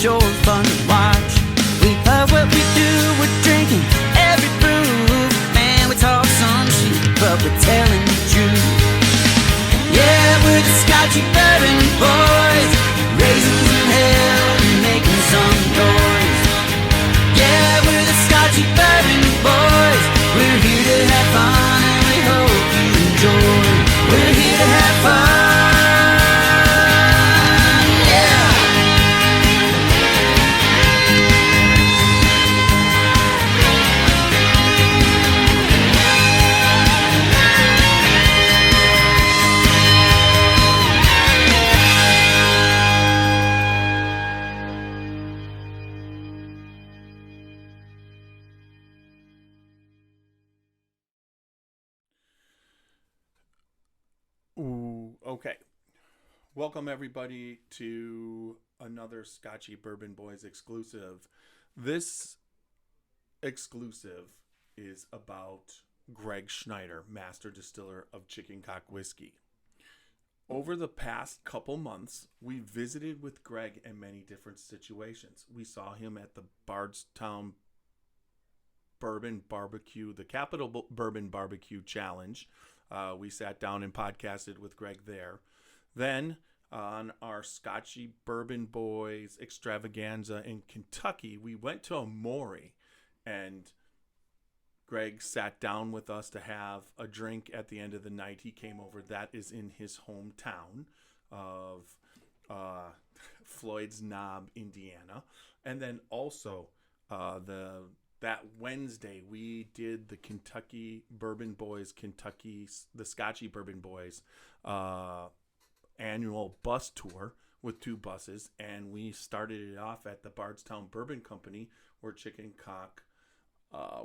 sure fun to watch. We love what we do, we're drinking every brew. Man, we talk some shit, but we're telling the truth. Yeah, we're the Scotchy Bourbon Boys, raisins in hell and making some noise. Yeah, we're the Scotchy Bourbon Boys, we're here to have fun and we hope you enjoy. We're here to have fun. Okay, welcome everybody to another Scotchy Bourbon Boys exclusive. This exclusive is about Gregg Snyder, Master Distiller of Chicken Cock Whiskey. Over the past couple months, we visited with Gregg in many different situations. We saw him at the Bardstown Bourbon Barbecue, the Capital Bourbon Barbecue Challenge. We sat down and podcasted with Gregg there. Then on our Scotchy Bourbon Boys extravaganza in Kentucky, we went to Amori and Gregg sat down with us to have a drink at the end of the night. He came over. That is in his hometown of Floyd's Knob, Indiana. And then also that Wednesday, we did the Kentucky Bourbon Boys, the Scotchy Bourbon Boys annual bus tour with 2 buses. And we started it off at the Bardstown Bourbon Company, where Chicken Cock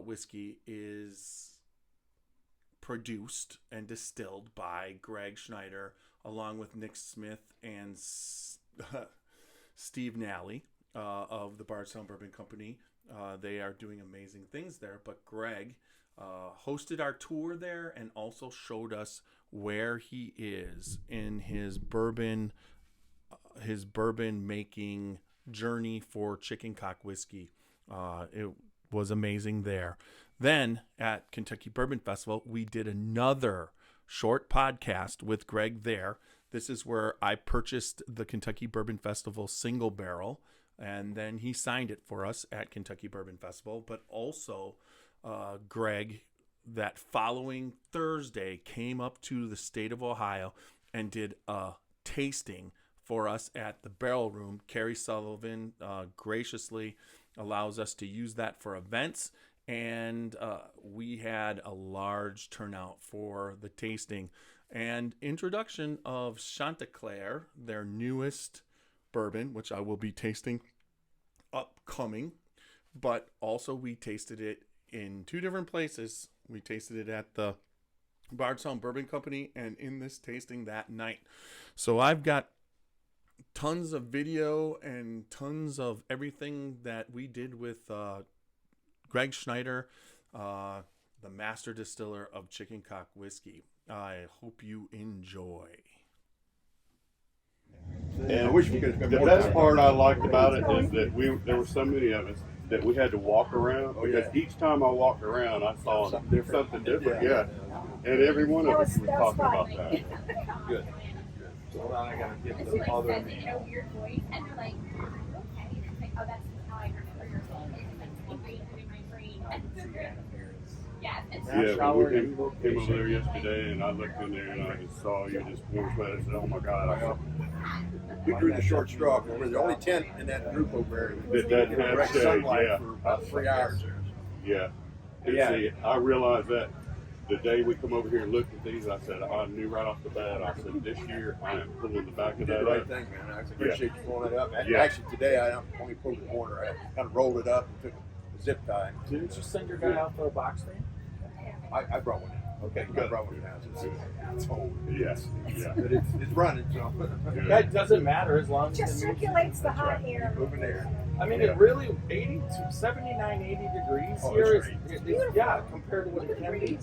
whiskey is produced and distilled by Gregg Snyder, along with Nick Smith and Steve Nally of the Bardstown Bourbon Company. They are doing amazing things there, but Gregg hosted our tour there and also showed us where he is in his bourbon making journey for Chicken Cock whiskey. It was amazing there. Then at Kentucky Bourbon Festival, we did another short podcast with Gregg there. This is where I purchased the Kentucky Bourbon Festival single barrel, and then he signed it for us at Kentucky Bourbon Festival. But also, Gregg, that following Thursday, came up to the state of Ohio and did a tasting for us at the Barrel Room. Carrie Sullivan graciously allows us to use that for events. And we had a large turnout for the tasting and introduction of Chanticleer, their newest bourbon, which I will be tasting upcoming. But also we tasted it in 2 different places. We tasted it at the Bardstown Bourbon Company and in this tasting that night. So I've got tons of video and tons of everything that we did with Gregg Snyder, the Master Distiller of Chicken Cock Whiskey. I hope you enjoy. And I wish we could. The best part I liked about it is that there were so many of us that we had to walk around, because each time I walked around, I saw something different. Yeah, and every one of us was talking about that. Good. So I gotta get the other. You know, weird voice, and they're like, okay, like, oh, that's how I remember your voice. It's ingrained in my brain. Yes. Yeah, we came over there yesterday, and I looked in there and I just saw you just warm sweat. I said, "Oh my God!" We drew the short straw because we're the only tent in that group over there that doesn't have direct shade. sunlight Yeah, for about 3 hours. yeah. And see, I realized that the day we come over here and looked at these, I said, I knew right off the bat. I said, this year I am pulling the back of You did that the right up. thing, man. I appreciate you pulling it up. Yeah. Actually, today I only pulled the corner. I kind of rolled it up and took a zip tie. Didn't you send your guy out for a box thing? I brought one in. Okay, I brought one in. It's old. Yes. Yeah. But it's running, so. That doesn't matter as long as It just circulates the hot air. Moving there. I mean, it really 80 to 79, 80 degrees here is yeah, compared to what it can be.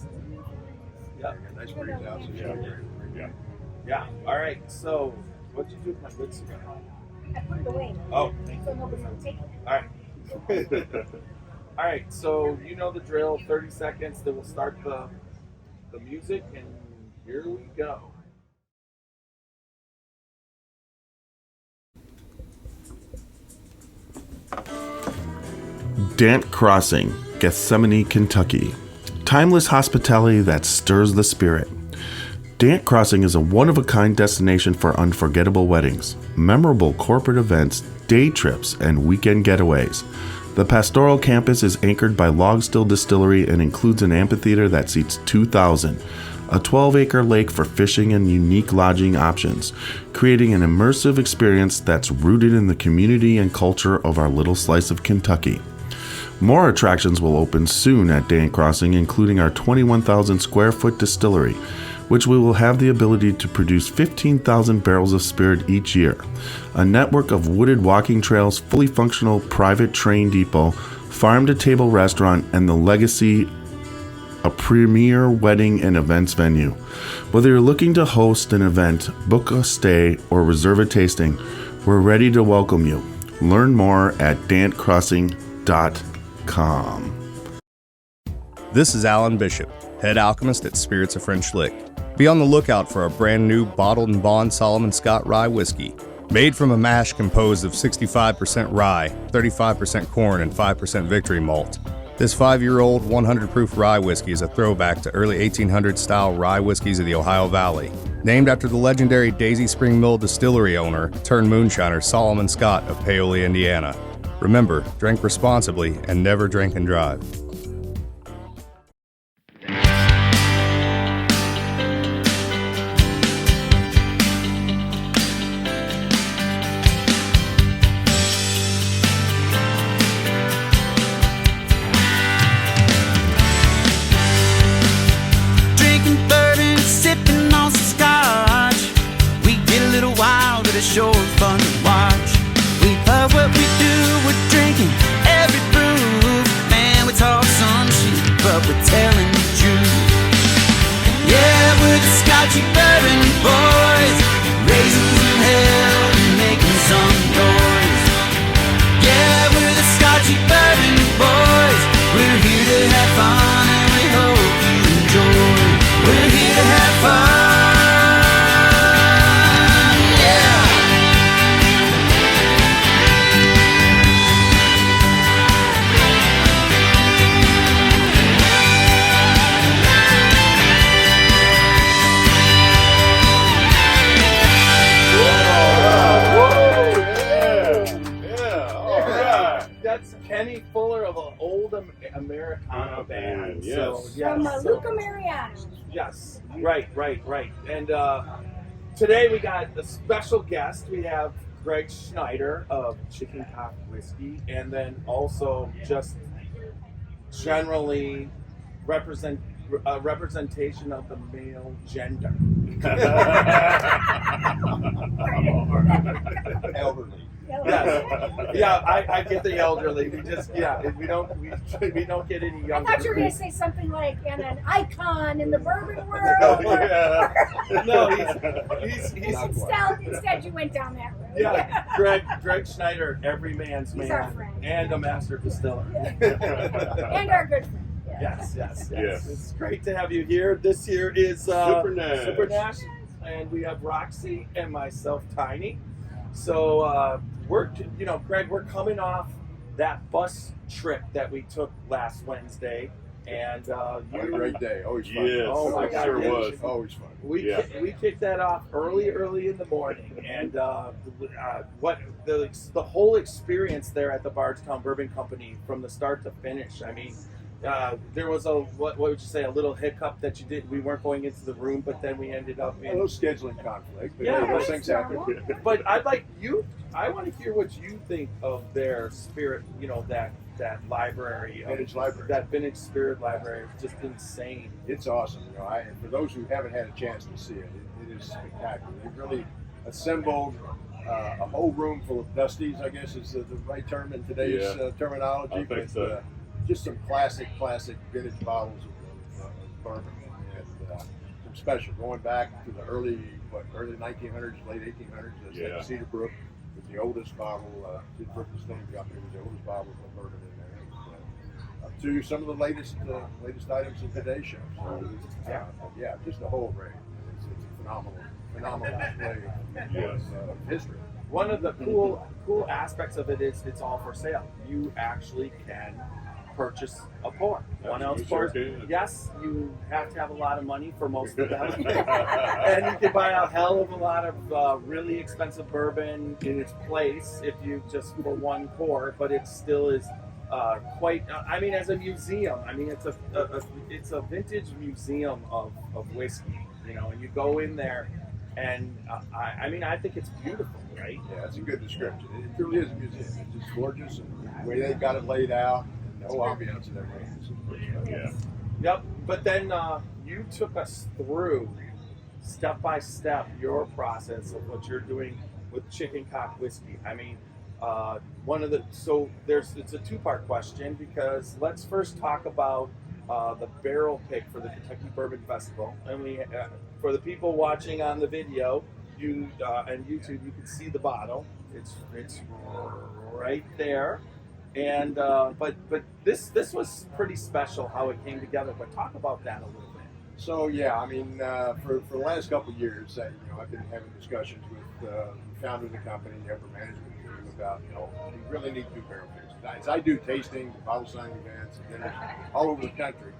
Yeah. Nice breeze out. So Yeah. Yeah. All right. So, what'd you do with my good cigar? I put it away. Oh. So nobody's gonna take it. All right. All right, so you know the drill. 30 seconds, then we'll start the music, and here we go. Dant Crossing, Gethsemane, Kentucky. Timeless hospitality that stirs the spirit. Dant Crossing is a one-of-a-kind destination for unforgettable weddings, memorable corporate events, day trips, and weekend getaways. The pastoral campus is anchored by Log Still Distillery and includes an amphitheater that seats 2,000, a 12-acre lake for fishing and unique lodging options, creating an immersive experience that's rooted in the community and culture of our little slice of Kentucky. More attractions will open soon at Dant Crossing, including our 21,000 square foot distillery, which we will have the ability to produce 15,000 barrels of spirit each year, a network of wooded walking trails, fully functional private train depot, farm-to-table restaurant, and the Legacy, a premier wedding and events venue. Whether you're looking to host an event, book a stay, or reserve a tasting, we're ready to welcome you. Learn more at dantcrossing.com. This is Alan Bishop, head alchemist at Spirits of French Lick. Be on the lookout for a brand new bottled and bond Solomon Scott rye whiskey. Made from a mash composed of 65% rye, 35% corn, and 5% victory malt. This 5-year-old 100 proof rye whiskey is a throwback to early 1800s style rye whiskeys of the Ohio Valley. Named after the legendary Daisy Spring Mill distillery owner turned moonshiner Solomon Scott of Paoli, Indiana. Remember, drink responsibly and never drink and drive. Sure fun to watch. We love what we do. We're drinking every brew. Man, we talk some shit, but we're telling the truth. Yeah, we're the Scotchy Bourbon Boys, raising some hell and making some noise. Yeah, we're the Scotchy Bourbon Boys. We're here to have fun and we hope you enjoy. We're here to have fun. Kenny Fuller of an old Americana band. Yes. So, From Luca Mariano. Yes, right. And today we got a special guest. We have Gregg Snyder of Chicken Cock Whiskey, and then also just generally representation of the male gender. Elderly. Yes. Yeah, I get the elderly. We just we don't get any I younger. thought you were going to say something like, and an icon in the bourbon world. No, he's Instead, you went down that road. yeah. Gregg Snyder, every man's He's man, our friend. and a master distiller. And our good friend. Yes. Yes. It's great to have you here. This year is Super Nash. Super Nash, and we have Roxy and myself, Tiny. So Greg, we're coming off that bus trip that we took last Wednesday, and What a great day. Always fun. Yes. Oh my it God, sure it was. Always fun. we kicked that off early in the morning, and what the whole experience there at the Bardstown Bourbon Company from the start to finish. I mean, there was what would you say, a little hiccup that we weren't going into the room, but then we ended up A in. little scheduling conflict. But Yeah, those things happen. But I want to hear what you think of their spirit. That library, Vintage library. that vintage spirit library is just insane. It's awesome. And for those who haven't had a chance to see it, it is spectacular. They've really assembled a whole room full of dusties, I guess is the right term in today's terminology. I think so. Just some classic vintage bottles of bourbon, and some special going back to the early 1900s, late 1800s. That's like Cedar Brook, was the oldest bottle. Pittsburgh Distilling Company was the oldest bottle of bourbon in there. Up to some of the latest items in today's show. So, yeah, just the whole array. It's a phenomenal display of history. One of the cool aspects of it is it's all for sale. You actually can purchase a pour. 1 ounce pours. Yes, you have to have a lot of money for most of them. And you can buy a hell of a lot of really expensive bourbon in its place if you just for one pour, but it still is quite, I mean, as a museum, I mean, it's a vintage museum of whiskey, you know, and you go in there and I mean, I think it's beautiful, right? Yeah, that's a good description. It really is a museum. It's just gorgeous, and the way they've got it laid out, no ambiance and everything. Yeah. Yep. But then you took us through step by step your process of what you're doing with chicken cock whiskey. I mean, it's a two-part question, because let's first talk about the barrel pick for the Kentucky Bourbon Festival. And we, for the people watching on the video, and YouTube, you can see the bottle. It's right there. And but this was pretty special how it came together. But talk about that a little bit. So yeah, I mean, for the last couple of years, I've been having discussions with the founder of the company, the upper management team, about we really need to do barrel picks. I do tasting, bottle signing events, and dinners all over the country.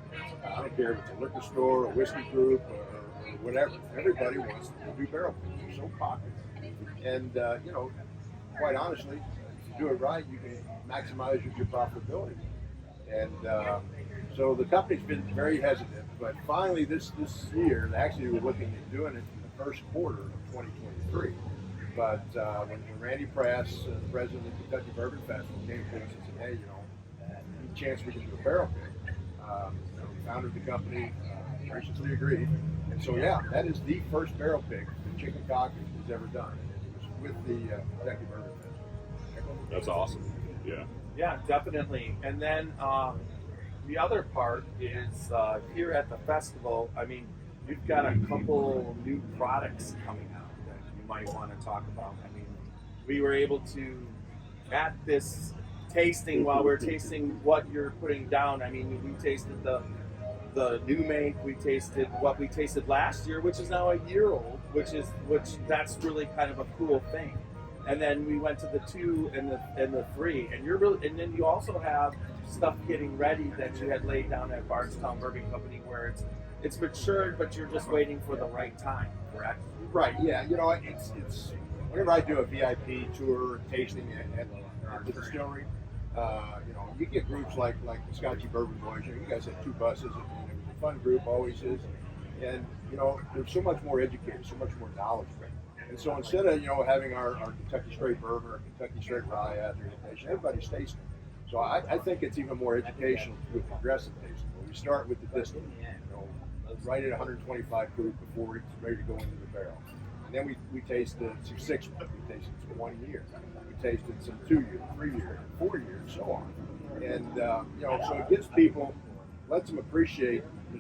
I don't care if it's a liquor store, a whiskey group, or whatever. Everybody wants to do barrel picks. They're so popular, and quite honestly, if you do it right, you can maximize your profitability. And so the company's been very hesitant, but finally this year, actually we're looking at doing it in the first quarter of 2023. But when Randy Prass, the president of the Kentucky Bourbon Festival, came to us and said, hey, any chance we can do a barrel pick? The founder of the company graciously agreed. And so yeah, that is the first barrel pick that Chicken Cock has ever done. And it was with the Kentucky Bourbon Festival. That's awesome. Yeah. Yeah, definitely. And then the other part is here at the festival, I mean, you've got a couple new products coming out that you might want to talk about. I mean, we were able to, at this tasting, while we're tasting what you're putting down, I mean, we tasted the new make, we tasted what we tasted last year, which is now a year old, which that's really kind of a cool thing. And then we went to the 2 and the 3, and then you also have stuff getting ready that you had laid down at Bardstown Bourbon Company, where it's matured, but you're just waiting for the right time, correct? Right. Yeah. It's whenever I do a VIP tour tasting at the distillery, you get groups like the Scotchy Bourbon Boys. You guys have 2 buses. It was a fun group, always is, and there's so much more educated, so much more knowledge. And so instead of having our Kentucky straight bourbon or Kentucky straight rye out there to taste, everybody's tasting. So I think it's even more educational with progressive tasting. We start with the distillate, right at 125 proof before it's ready to go into the barrel. And then we tasted some 6 months, we tasted some 1 year, we tasted some 2 year, 3 year, 4 year, and so on. And so it gives people, lets them appreciate the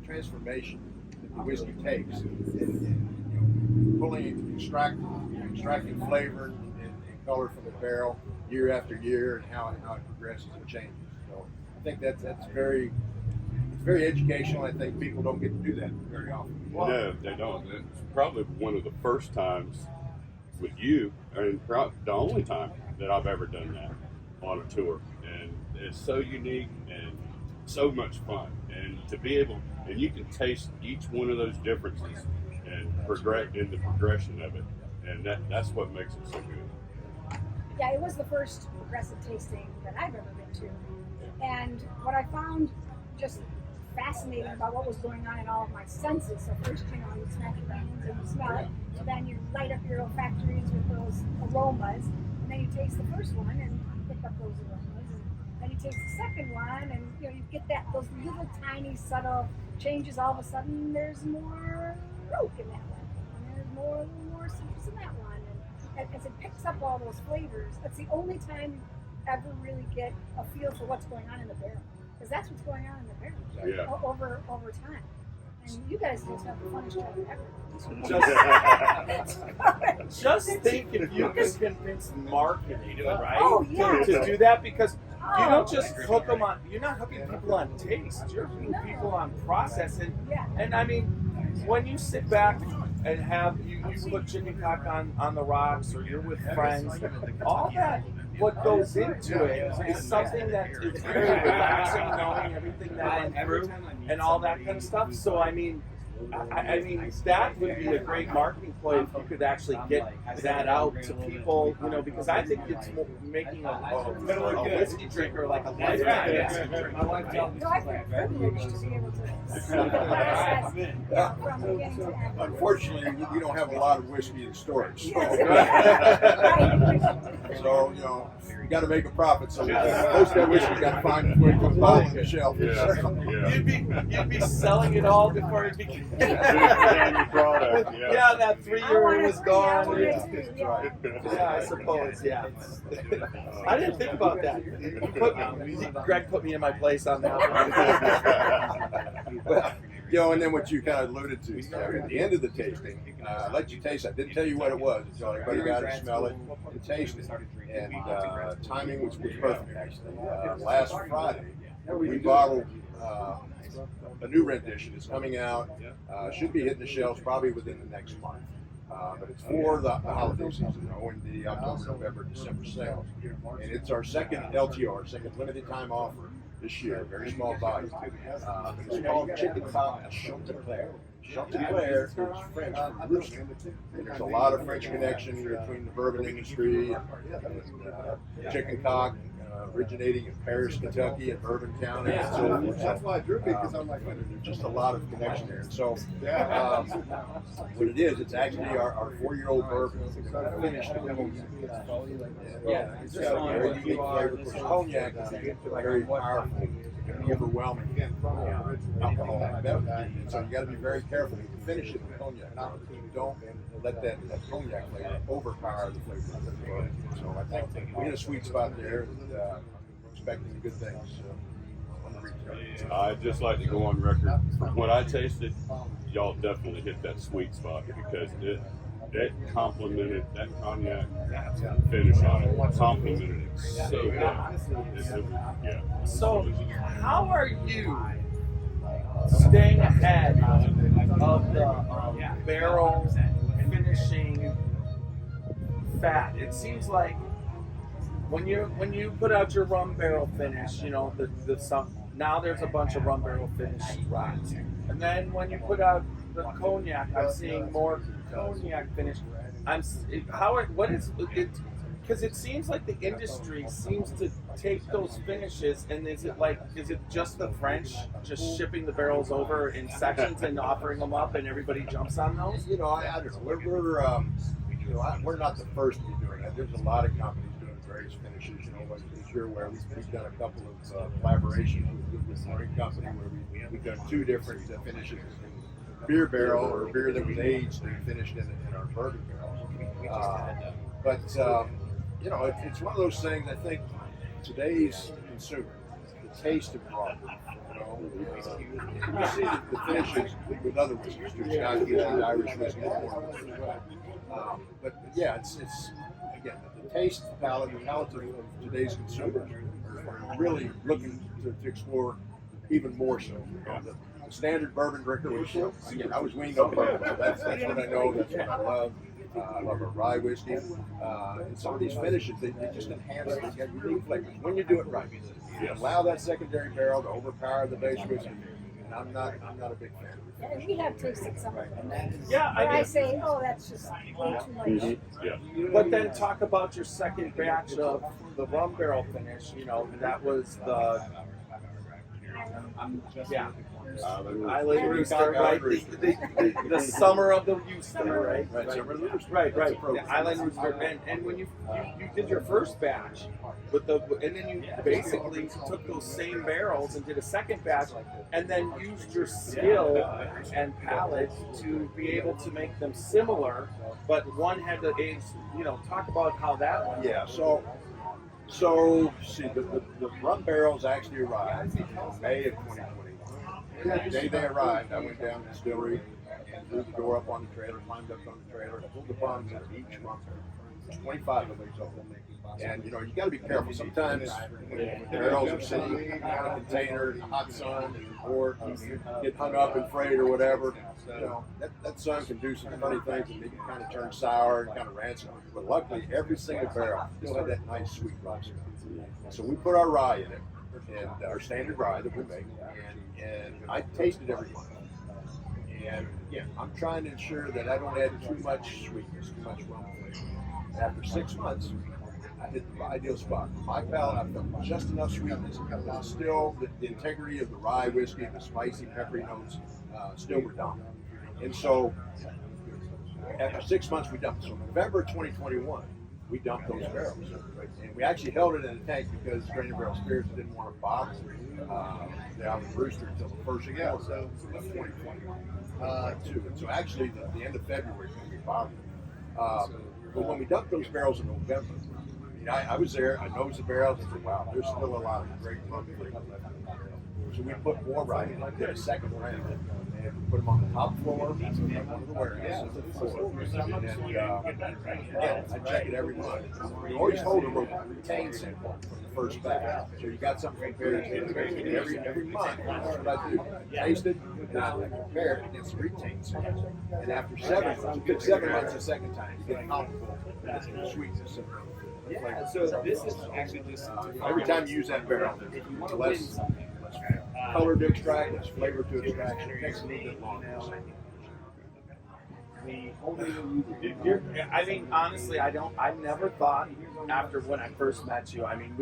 transformation that the whiskey takes. And pulling, extracting flavor and color from the barrel year after year, and how it progresses and changes. So I think that's very educational. I think people don't get to do that very often. No, they don't. It's probably one of the first times with you, and the only time that I've ever done that on a tour. And it's so unique and so much fun. And to be able, and you can taste each one of those differences and progress in the progression of it, and that's what makes it so good. Yeah, it was the first progressive tasting that I've ever been to, and what I found just fascinating about what was going on in all of my senses. So first, you smack your hands and you smell it, so then you light up your olfactories with those aromas, and then you taste the first one and pick up those aromas, and then you taste the second one, and you get those little tiny subtle changes. All of a sudden, there's more oak in that one, and there's a little more citrus in that one, and as it picks up all those flavors, that's the only time you ever really get a feel for what's going on in the barrel, because that's what's going on in the barrel over time. And you guys just have the funnest job ever. Just think if you can convince marketing, right, Oh, yeah. to do that, because you don't just hook them on. You're not hooking people on taste. You're hooking people on process. Yeah. And I mean, when you sit back and have you put chicken cock on the rocks, or you're with friends, all that what goes into it is something that is very relaxing, knowing everything that went through and all that kind of stuff. So I mean, that would be a great marketing play if you could actually get that out to people, you know, because I think it's making a whiskey drinker like a lifetime whiskey drinker. So I feel privileged to be able to see the process from beginning to end. Unfortunately, we don't have a lot of whiskey in storage. So, Right. so you know, you got to make a profit. So most of that whiskey got to find before you put a bottle on the shelf. You'd be selling it all before it became. Product, Yeah, that 3-year was gone. Yeah. Yeah, I suppose. Yeah. I didn't think about that. Greg put me in my place on that one. Well, you know, and then what you kind of alluded to at the end of the tasting, I let you taste. I didn't tell you what it was until everybody got to smell it and taste it. And timing was perfect, actually. Last Friday, we bottled a new rendition. It's coming out. Should be hitting the shelves probably within the next month. But it's for the holiday season, in the October, November, December sales. And it's our second LTR, second limited time offer this year, very small volume. But it's called Chicken Cock Chanticleer. Chanticleer is French for rooster. And there's a lot of French connection between the bourbon industry and chicken cock. Originating in Paris, Kentucky, and Bourbon County. So that's why I drew it, because I'm like, there's just a lot of connection there. And so, what it is, it's actually our 4-year-old bourbon finished in cognac. It's got a very unique flavor. Of course, cognac is very powerful, overwhelming alcohol beverage. And so you got to be very careful. You can finish it with cognac. You don't let that cognac flavor overpower the flavor of the bourbon. So I think we're in a sweet spot there, and expecting good things on the retail. I'd just like to go on record. From what I tasted, y'all definitely hit that sweet spot, because it complemented that cognac finish on it. Complemented it so good. Yeah. So, how are you staying ahead of the barrel finishing fat? It seems like when you put out your rum barrel finish, you know, now there's a bunch of rum barrel finished rocks, and then when you put out the cognac, I'm seeing more cognac finish. What is it? Because it seems like the industry seems to take those finishes, and is it just the French just shipping the barrels over in sections and offering them up, and everybody jumps on those? You know, I don't know. We're not the first to be doing that. There's a lot of companies doing various finishes. You know, as you're aware, we've done a couple of collaborations with our company where we've done 2 different finishes: beer barrel, or beer that was aged and finished in our bourbon barrels. But you know, it's one of those things. I think today's consumer, the taste of rum. You know, you see the finishes with other whiskeys too. Scotchy, Irish whiskey, but yeah, it's again the taste, the palate of today's consumers are really looking to explore even more so. You know, the standard bourbon drinker, which again I was weaned on bourbon, so that's what I know. That's what I love. I love a rye whiskey. And some of these finishes, they just enhance it. They get unique flavors when you do it right. You allow that secondary barrel to overpower the base whiskey. And I'm not a big fan of it. And we have tasted some of them. Yeah, I say, oh, that's just way too much. Yeah. But then talk about your second batch of the rum barrel finish. You know, that was the Island Rooster, right? The summer of the Rooster, right? Right, summer of the Rooster. Right. The Island Rooster, and when you did your first batch and then you basically took those same barrels and did a second batch, and then used your skill and palate to be able to make them similar, but one had to age. You know, talk about how that went. Yeah. So see, the rum barrels actually arrived in May of 2020. The day they arrived, I went down to the distillery and threw the door up on the trailer, climbed up on the trailer, pulled the bombs out of each month. 25 of them total. And you know, you got to be careful. Sometimes when the barrels are sitting in a container in the hot sun, or you get hung up in freight or whatever, you know, that sun can do some funny things and maybe kind of turn sour and kind of rancid. But luckily, every single barrel still had that nice sweet roast. So we put our rye in it, and our standard rye that we make, and I tasted every one. And again, I'm trying to ensure that I don't add too much sweetness, too much rum flavor. After 6 months, I hit the ideal spot. My palate, I felt just enough sweetness. Still, the integrity of the rye whiskey, the spicy, peppery notes, still were dominant. And so, after 6 months, we dumped. So, November 2021, we dumped those barrels. And we actually held it in a tank because Grain and Barrel Spirits didn't want to bottle the Alvin Brewster until the first quarter of 2022. So, actually, the end of February, we bottled it. But when we dumped those barrels in November, I was there, I nosed the barrels, and said, wow, there's still a lot of great rum flavor left in the barrel. So we put more rye in. I did a second round, and we put them on the top floor, one of the warehouses, and I check it every month. We always hold a retain sample from the first batch. So you got something compared to every month. That's what I do. Taste it, and I compare it against the retain sample. And after 7 months, it took 7 months the second time to get comparable sweetness of Yeah, so this is actually just every time you use that barrel, there's less color to extract, less flavor to extract. It takes a little bit longer. I mean, honestly, I never thought after when I first met you. I mean,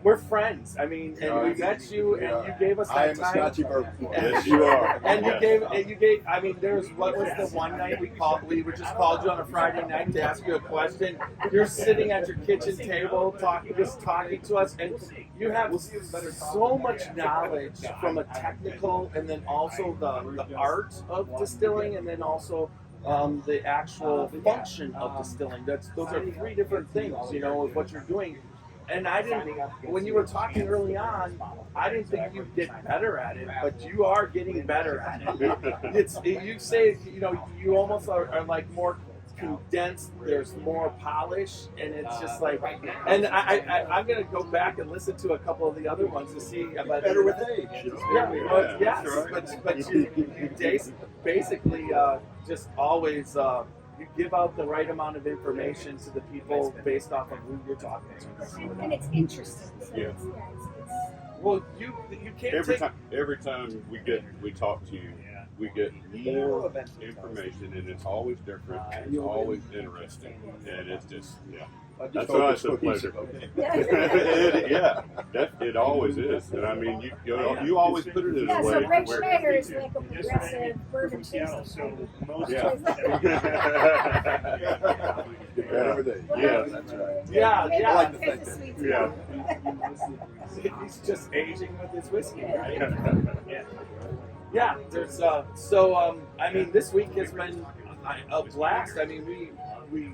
we're friends. I mean, and we met you, and you gave us that I am time. a Scotchy Bourbon Boy. Yes, you are. And you gave. I mean, what was the one night we just called you on a Friday night to ask you a question. You're sitting at your kitchen table talking to us, and you have so much knowledge from a technical, and then also the art of distilling, and then also the actual function of distilling. Those are 3 different things, you know, of what you're doing. And when you were talking early on, I didn't think you'd get better at it, but you are getting better at it. You say, you know, you almost are like more condensed, there's more polish, and it's just like, and I'm going to go back and listen to a couple of the other ones to see about Better with age. But you basically just always you give out the right amount of information to the people based off of who you're talking to. And it's interesting. So Yeah. it's Well, you can't Every time we talk to you, we get more information, and it's always different, and it's always interesting, and it's just That's why it's a pleasure. It always is, and I mean you always put it in a way. So Gregg Snyder is like a progressive bourbon tasting. That's right. Yeah. I like to think It's a that. sweet Yeah. He's just aging with his whiskey, right? Yeah. There's I mean, this week has been a blast. I mean, we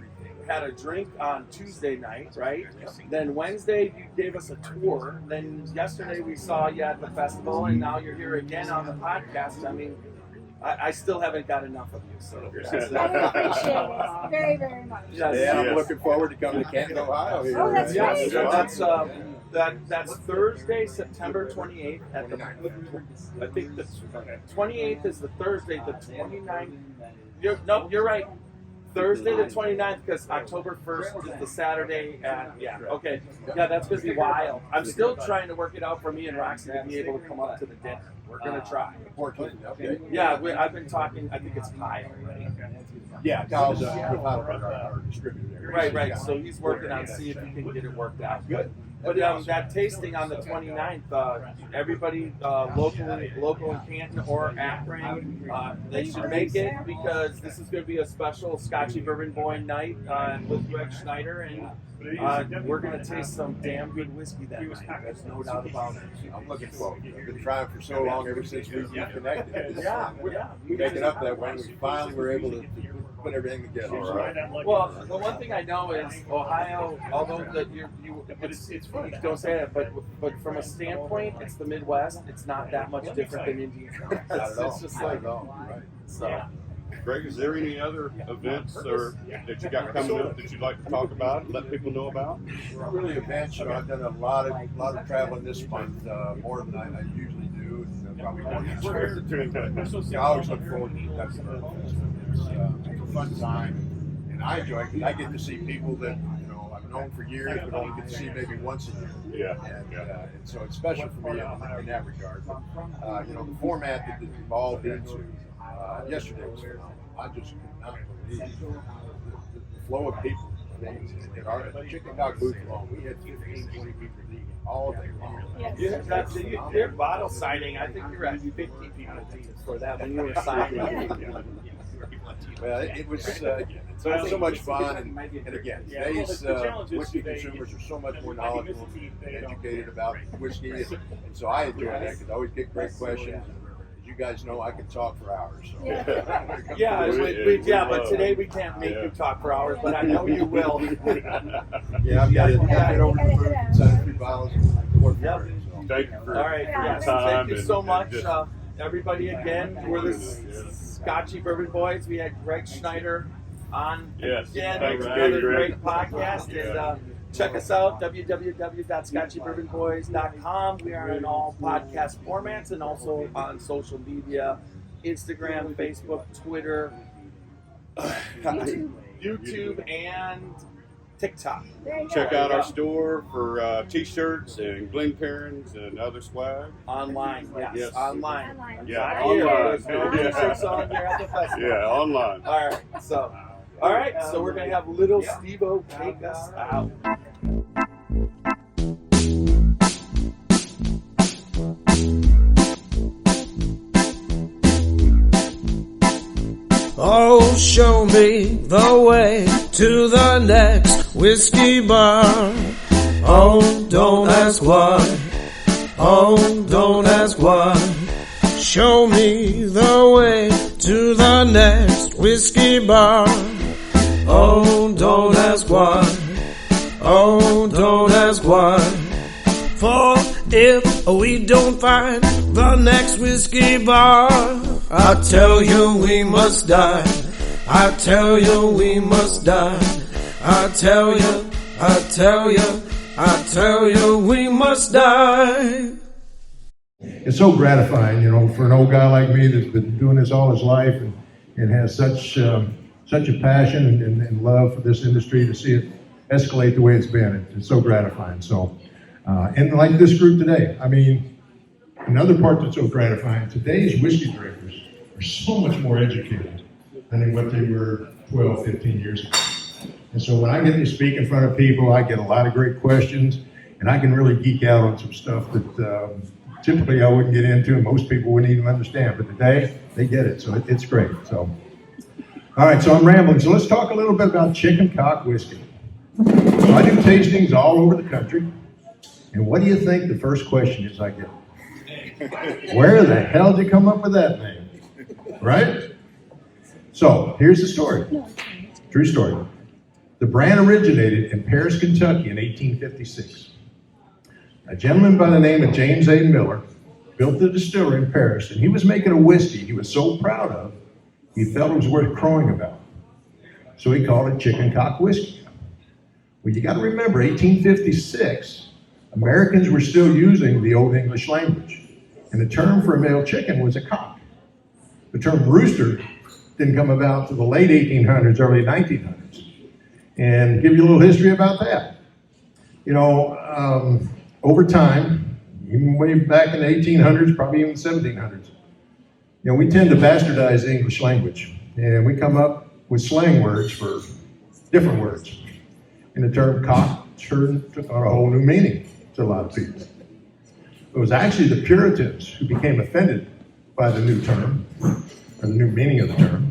had a drink on Tuesday night, right? Then Wednesday you gave us a tour. Then yesterday we saw you at the festival, and now you're here again on the podcast. I mean, I still haven't got enough of you. So I appreciate it very, very much. Yeah, I'm looking forward to coming to Canton, Ohio. Here. Oh, that's Yeah, great. so that's Thursday, September 28th at the. I think the 28th is the Thursday. The 29th. You're right. Thursday the 29th, because October 1st is the Saturday. Okay. Yeah, that's going to be wild. I'm still trying to work it out for me and Roxy to be able to come up to the dinner. We're going to try. Okay. Yeah, I've been talking. I think it's Kyle, right? Yeah, Kyle's with our distributor. Right. So he's working on seeing if he can get it worked out. Good. But that tasting on the 29th, everybody local in Canton or Akron, they should make it, because this is going to be a special Scotchy Bourbon Boy night with Gregg Snyder, and we're going to taste some damn good whiskey that night. There's no doubt about it. I'm looking forward. We've been trying for so long, ever since we've connected. Yeah. Making up that way, we finally were able to put everything together. All right. Well, the one thing I know is Ohio, although that it's funny you don't say that, but from a standpoint, it's the Midwest. It's not that much different than Indiana. It's just like, Right. so. Greg, is there any other events or that you got coming up that you'd like to talk about and let people know about? Not really events. You know, I've done a lot of traveling this month, more than I usually do, and probably more than I always look forward to Kentucky Bourbon Festival. It's a fun time, and I enjoy it. I get to see people that I've known for years, but only get to see maybe once a year. And so it's special for me in that regard. But, the format that it's evolved into. Yesterday was phenomenal. I just could not believe the flow of people. At our chicken cock booth alone, we had 15, 20 people eating all day long. Your bottle signing, I think you're at 50 people for that when you were signing. Well, it was so much fun, and again, today's whiskey consumers are so much more knowledgeable and educated about whiskey, and so I enjoy that because I always get great questions. You guys know I can talk for hours. So. But today we can't make you talk for hours, but I know you will. I've got to get over to the booth and send a few bottles and pour for it. So. Thank you for All right, your time. Thank you so much, everybody. Again, we're the Scotchy Bourbon Boys. We had Gregg Snyder on again. Another great podcast. And check us out, www.scotchybourbonboys.com. We are in all podcast formats and also on social media, Instagram, Facebook, Twitter, YouTube, and TikTok. Check out our store for T-shirts and Glencairns and other swag. Online, yes. Online. Yeah, Not here. online. There's no T-shirts on here at the festival. Yeah, online. All right, so we're going to have little Steve-O take us out. Oh, show me the way to the next whiskey bar. Oh, don't ask why. Oh, don't ask why. Show me the way to the next whiskey bar. Oh, don't ask why. Oh, don't ask why. For if we don't find the next whiskey bar, I tell you we must die. I tell you we must die. I tell you we must die. It's so gratifying, for an old guy like me that's been doing this all his life and has such a passion and love for this industry, to see it escalate the way it's been. It's so gratifying. So, and like this group today, another part that's so gratifying, today's whiskey drinkers are so much more educated than what they were 12, 15 years ago. And so when I get to speak in front of people, I get a lot of great questions, and I can really geek out on some stuff that typically I wouldn't get into, and most people wouldn't even understand. But today, they get it, so it's great. So, all right, so I'm rambling. So let's talk a little bit about chicken cock whiskey. So I do tastings all over the country, and what do you think the first question is I get? Where the hell did you come up with that name? Right? So here's the story. True story. The brand originated in Paris, Kentucky in 1856. A gentleman by the name of James A. Miller built a distillery in Paris, and he was making a whiskey he was so proud of, he felt it was worth crowing about. So he called it chicken cock whiskey. Well, you got to remember, 1856, Americans were still using the Old English language, and the term for a male chicken was a cock. The term rooster didn't come about to the late 1800s, early 1900s. And give you a little history about that. Over time, even way back in the 1800s, probably even 1700s, we tend to bastardize the English language, and we come up with slang words for different words. And the term cock took on a whole new meaning to a lot of people. It was actually the Puritans who became offended by the new term, or the new meaning of the term.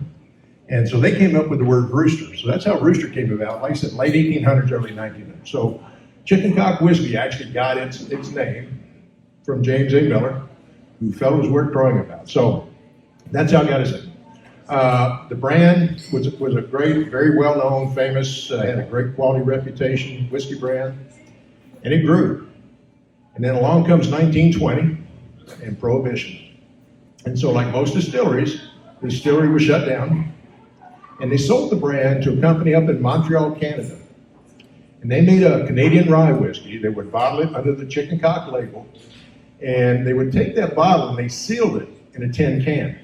And so they came up with the word rooster. So that's how rooster came about, like I said, late 1800s, early 1900s. So chicken cock whiskey actually got its name from James A. Miller, who felt it was worth crowing about. So that's how I got its name. The brand was a great, very well-known, famous, had a great quality reputation whiskey brand, and it grew. And then along comes 1920 and Prohibition. And so like most distilleries, the distillery was shut down, and they sold the brand to a company up in Montreal, Canada. And they made a Canadian rye whiskey. They would bottle it under the chicken cock label, and they would take that bottle and they sealed it in a tin can.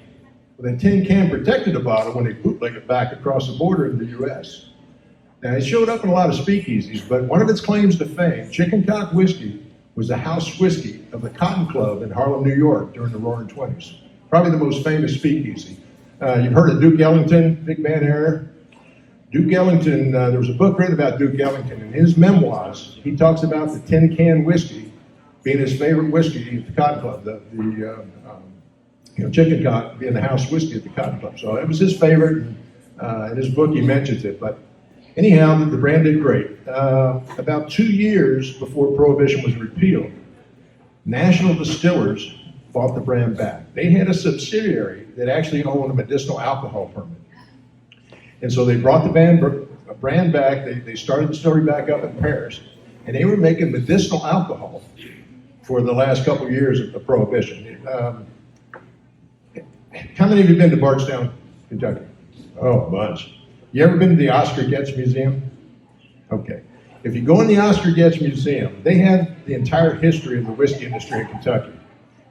Well, that tin can protected the bottle when they bootlegged it back across the border in the U.S. Now, it showed up in a lot of speakeasies, but one of its claims to fame, chicken cock whiskey, was the house whiskey of the Cotton Club in Harlem, New York during the Roaring '20s. Probably the most famous speakeasy. You've heard of Duke Ellington, big man there. Duke Ellington, there was a book written about Duke Ellington. In his memoirs, he talks about the tin can whiskey being his favorite whiskey at the Cotton Club, chicken cock being the house whiskey at the Cotton Club. So it was his favorite, and in his book he mentions it. But anyhow, the brand did great. About 2 years before Prohibition was repealed, National Distillers bought the brand back. They had a subsidiary that actually owned a medicinal alcohol permit. And so they brought the brand back. They started the distillery back up in Paris, and they were making medicinal alcohol for the last couple of years of the Prohibition. How many of you been to Bardstown, Kentucky? Oh, a bunch. You ever been to the Oscar Getz Museum? Okay. If you go in the Oscar Getz Museum, they have the entire history of the whiskey industry in Kentucky.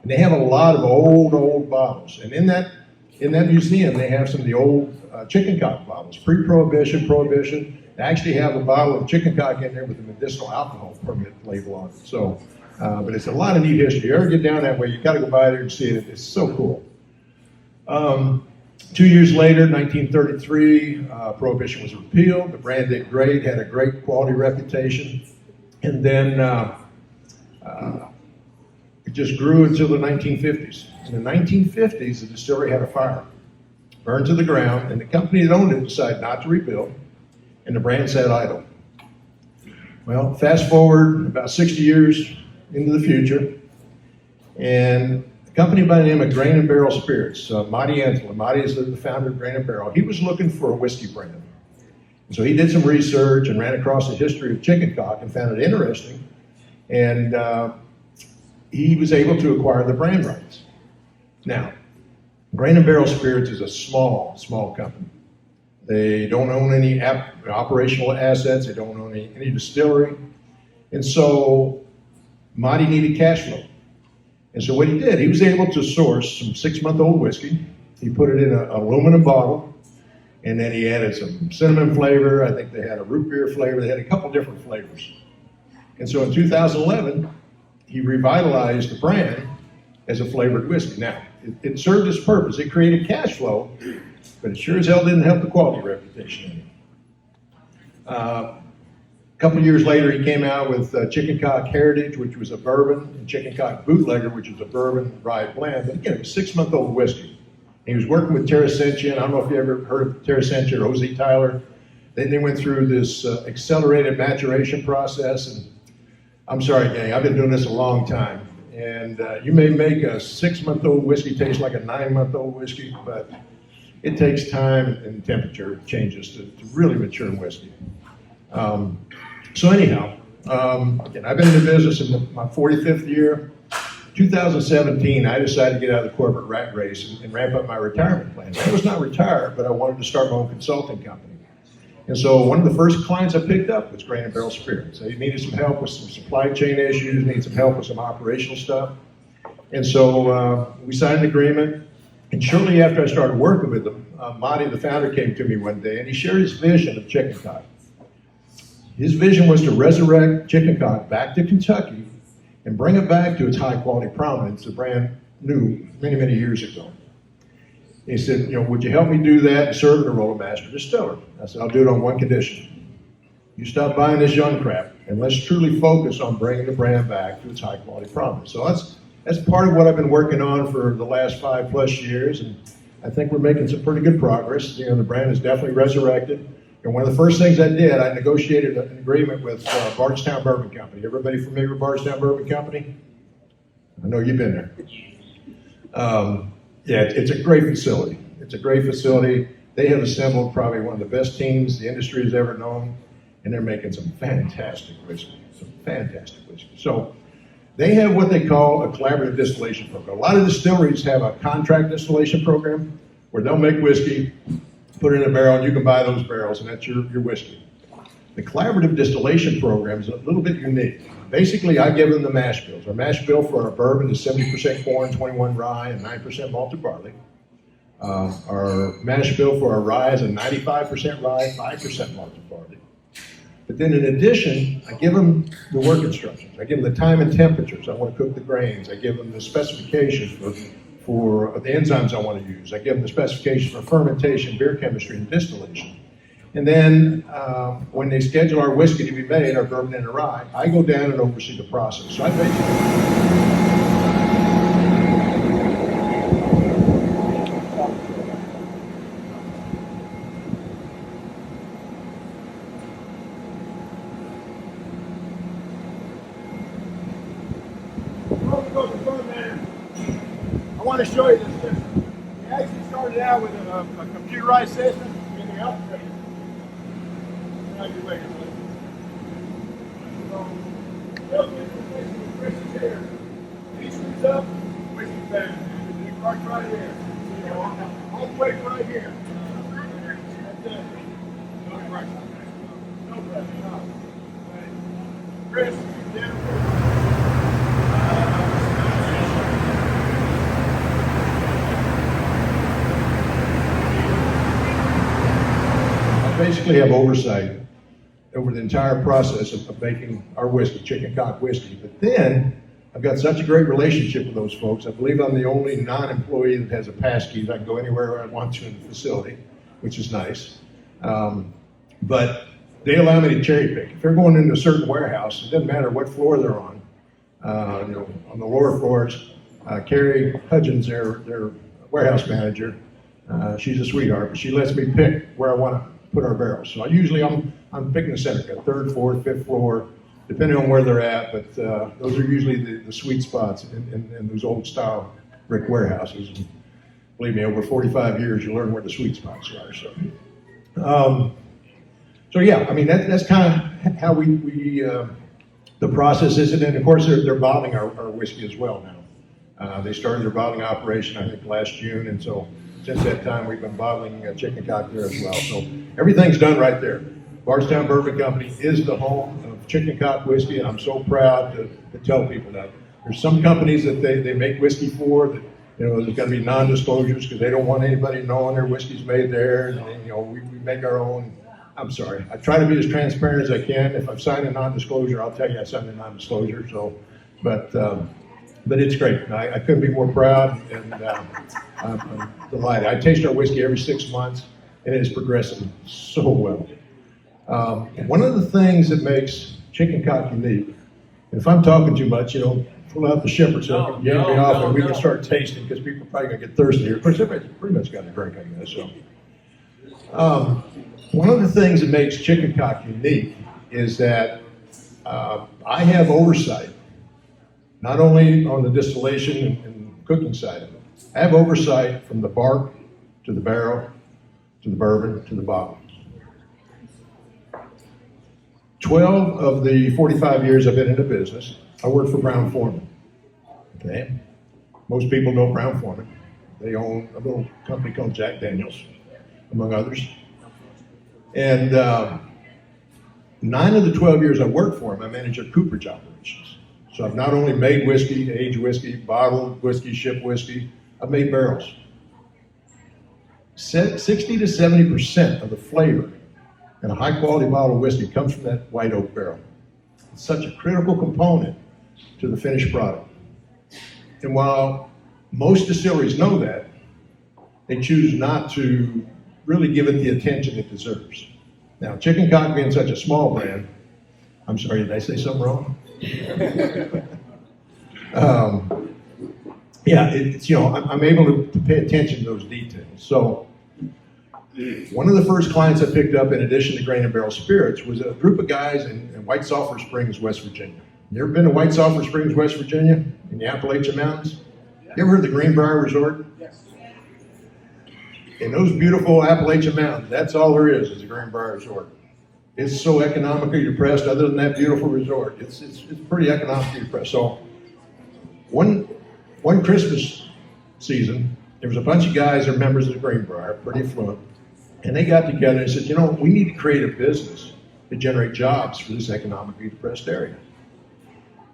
And they have a lot of old bottles. And in that museum, they have some of the old chicken cock bottles, pre-Prohibition, Prohibition. They actually have a bottle of chicken cock in there with a medicinal alcohol permit label on it. So, but it's a lot of neat history. You ever get down that way, you got to go by there and see it. It's so cool. 2 years later, 1933, Prohibition was repealed. The brand did great, had a great quality reputation. And then it just grew until the 1950s. In the 1950s, the distillery had a fire, burned to the ground, and the company that owned it decided not to rebuild, and the brand sat idle. Well, fast forward about 60 years into the future, and a company by the name of Grain and Barrel Spirits, Marty Antler. Marty is the founder of Grain and Barrel. He was looking for a whiskey brand. And so he did some research and ran across the history of chicken cock and found it interesting. And he was able to acquire the brand rights. Now, Grain and Barrel Spirits is a small company. They don't own any operational assets. They don't own any distillery. And so Marty needed cash flow. And so what he did, he was able to source some 6-month-old whiskey. He put it in an aluminum bottle, and then he added some cinnamon flavor. I think they had a root beer flavor. They had a couple different flavors. And so in 2011, he revitalized the brand as a flavored whiskey. Now, it served its purpose. It created cash flow, but it sure as hell didn't help the quality reputation. A couple years later, he came out with Chicken Cock Heritage, which was a bourbon, and Chicken Cock Bootlegger, which was a bourbon rye blend. But again, it was 6-month-old whiskey. He was working with Terrasentia. I don't know if you ever heard of Terrasentia or O.Z. Tyler. They went through this accelerated maturation process. And I'm sorry, gang, I've been doing this a long time. And you may make a 6-month-old whiskey taste like a 9-month-old whiskey, but it takes time and temperature changes to really mature whiskey. So anyhow, again, I've been in the business in my 45th year. 2017, I decided to get out of the corporate rat race and ramp up my retirement plan. I was not retired, but I wanted to start my own consulting company. And so one of the first clients I picked up was Grain and Barrel Spirits. They needed some help with some supply chain issues, needed some help with some operational stuff. And so we signed an agreement. And shortly after I started working with them, Marty, the founder, came to me one day and he shared his vision of chicken cock. His vision was to resurrect chicken cock back to Kentucky and bring it back to its high quality prominence, the brand new many years ago. He said, would you help me do that and serve in the role of Master Distiller? I said, I'll do it on one condition. You stop buying this young crap and let's truly focus on bringing the brand back to its high quality prominence. So that's part of what I've been working on for the last 5+ years, and I think we're making some pretty good progress. The brand is definitely resurrected. And one of the first things I did, I negotiated an agreement with Bardstown Bourbon Company. Everybody familiar with Bardstown Bourbon Company? I know you've been there. Yeah, it's a great facility. It's a great facility. They have assembled probably one of the best teams the industry has ever known, and they're making some fantastic whiskey. So they have what they call a collaborative distillation program. A lot of distilleries have a contract distillation program where they'll make whiskey, put it in a barrel, and you can buy those barrels, and that's your whiskey. The collaborative distillation program is a little bit unique. Basically, I give them the mash bills. Our mash bill for our bourbon is 70% corn, 21 rye, and 9% malted barley. Our mash bill for our rye is a 95% rye, 5% malted barley. But then in addition, I give them the work instructions. I give them the time and temperatures I want to cook the grains. I give them the specifications for the enzymes I want to use. I give them the specifications for fermentation, beer chemistry, and distillation. And then when they schedule our whiskey to be made, our bourbon and our rye, I go down and oversee the process. So I want to show you this system. We actually started out with a computerized system in the upgrade. So, built in with Chris's here. He screws up, whiskey's back. It starts right here. You know, all the way right here. That's it. No pressure. No pressure. No. Chris, down. Basically have oversight over the entire process of making our whiskey, Chicken Cock whiskey. But then I've got such a great relationship with those folks. I believe I'm the only non-employee that has a pass key. I can go anywhere I want to in the facility, which is nice. But they allow me to cherry pick. If they're going into a certain warehouse, it doesn't matter what floor they're on. On the lower floors, Carrie Hudgens, their warehouse manager, she's a sweetheart, but she lets me pick where I want to put our barrels. So I'm picking the center, got third, fourth, fifth floor, depending on where they're at, but those are usually the sweet spots in those old style brick warehouses. And believe me, over 45 years, you learn where the sweet spots are. So yeah, I mean, that's kind of how the process is. And of course, they're bottling our whiskey as well now. They started their bottling operation, I think, last June, and so since that time, we've been bottling Chicken Cock there as well. So everything's done right there. Bardstown Bourbon Company is the home of Chicken Cock whiskey, and I'm so proud to tell people that. There's some companies that they make whiskey for that, there's got to be non-disclosures because they don't want anybody knowing their whiskey's made there. And, we make our own. I'm sorry. I try to be as transparent as I can. If I've signed a non-disclosure, I'll tell you I signed a non-disclosure. So, but it's great. I couldn't be more proud, and I'm delighted. I taste our whiskey every 6 months, and it is progressing so well. One of the things that makes Chicken Cock unique, and if I'm talking too much, pull out the shipper so I can yank me off, and we can start tasting because people are probably going to get thirsty here. Of course, everybody's pretty much got a drink, I guess. So, one of the things that makes Chicken Cock unique is that I have oversight, not only on the distillation and cooking side of it. I have oversight from the bark to the barrel to the bourbon to the bottle. 12 of the 45 years I've been in the business, I worked for Brown Forman. Okay, most people know Brown Forman. They own a little company called Jack Daniels, among others. And 9 of the 12 years I worked for him, I managed their cooperage operations. So I've not only made whiskey, aged whiskey, bottled whiskey, shipped whiskey, I've made barrels. 60 to 70% of the flavor in a high quality bottle of whiskey comes from that white oak barrel. It's such a critical component to the finished product. And while most distilleries know that, they choose not to really give it the attention it deserves. Now, Chicken Cock being such a small brand, I'm sorry, did I say something wrong? I'm able to pay attention to those details. So, one of the first clients I picked up, in addition to Grain and Barrel Spirits, was a group of guys in White Sulphur Springs, West Virginia. You ever been to White Sulphur Springs, West Virginia, in the Appalachian Mountains? You ever heard of the Greenbrier Resort? Yes. And those beautiful Appalachian Mountains, that's all there is a Greenbrier resort. It's so economically depressed, other than that beautiful resort. It's pretty economically depressed. So one Christmas season, there was a bunch of guys that are members of the Greenbrier, pretty affluent, and they got together and said, you know, we need to create a business to generate jobs for this economically depressed area.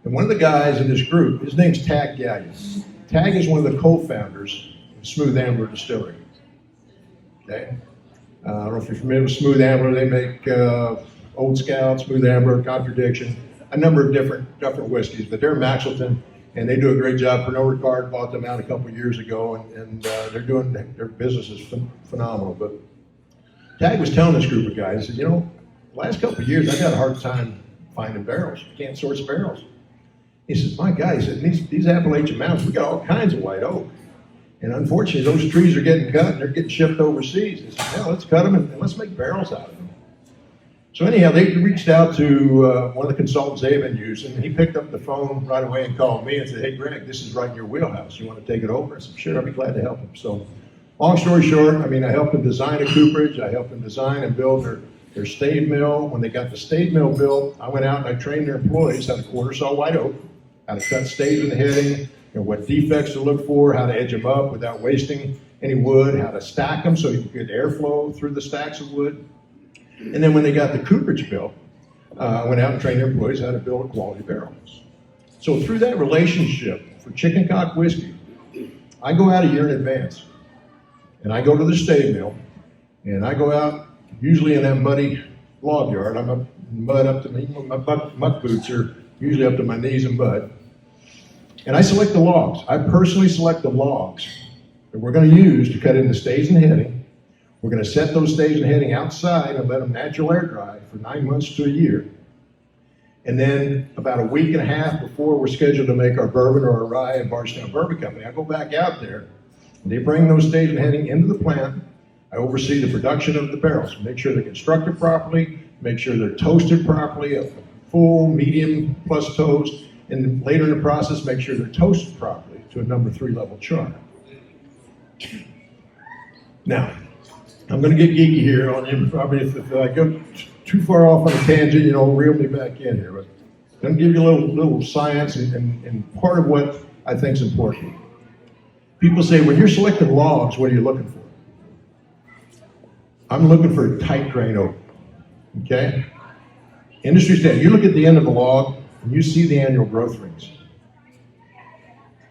And one of the guys in this group, his name's Tag Gallion. Tag is one of the co-founders of Smooth Ambler Distillery. Okay? I don't know if you're familiar with Smooth Ambler. They make Old Scout, Smooth Ambler, Contradiction, a number of different whiskeys, but they're in Maxwellton, and they do a great job. Pernod Ricard bought them out a couple of years ago, and their business is phenomenal. But Tag was telling this group of guys, he said, you know, the last couple of years, I got a hard time finding barrels. You can't source barrels. He says, my God, he said, these Appalachian Mountains, we got all kinds of white oak. And unfortunately, those trees are getting cut and they're getting shipped overseas. He said, hell, let's cut them and let's make barrels out of them. So anyhow, they reached out to one of the consultants they had been using, and he picked up the phone right away and called me and said, hey, Greg, this is right in your wheelhouse. You want to take it over? I said, sure, I'll be glad to help him. So long story short, I mean, I helped them design a cooperage. I helped them design and build their stave mill. When they got the stave mill built, I went out and I trained their employees how to quarter saw white oak, how to cut staves in the heading, what defects to look for, how to edge them up without wasting any wood, how to stack them so you can get airflow through the stacks of wood. And then when they got the cooperage built, I went out and trained their employees how to build a quality barrel. So through that relationship for Chicken Cock whiskey, I go out a year in advance. And I go to the stave mill, and I go out, usually in that muddy log yard. I'm up mud up to me, my muck boots are usually up to my knees in mud. And I select the logs. I personally select the logs that we're going to use to cut into staves and heading. We're going to set those staves and heading outside and let them natural air dry for 9 months to a year. And then about a week and a half before we're scheduled to make our bourbon or our rye at Bardstown Bourbon Company, I go back out there. They bring those staves and heading into the plant. I oversee the production of the barrels, make sure they're constructed properly, make sure they're toasted properly, a full, medium plus toast, and later in the process, make sure they're toasted properly to a number 3 level char. Now, I'm going to get geeky here on you. Probably if I go too far off on a tangent, reel me back in here. But I'm going to give you a little science and part of what I think is important. People say, when you're selecting logs, what are you looking for? I'm looking for a tight grain oak, okay? Industry standard, you look at the end of a log and you see the annual growth rings.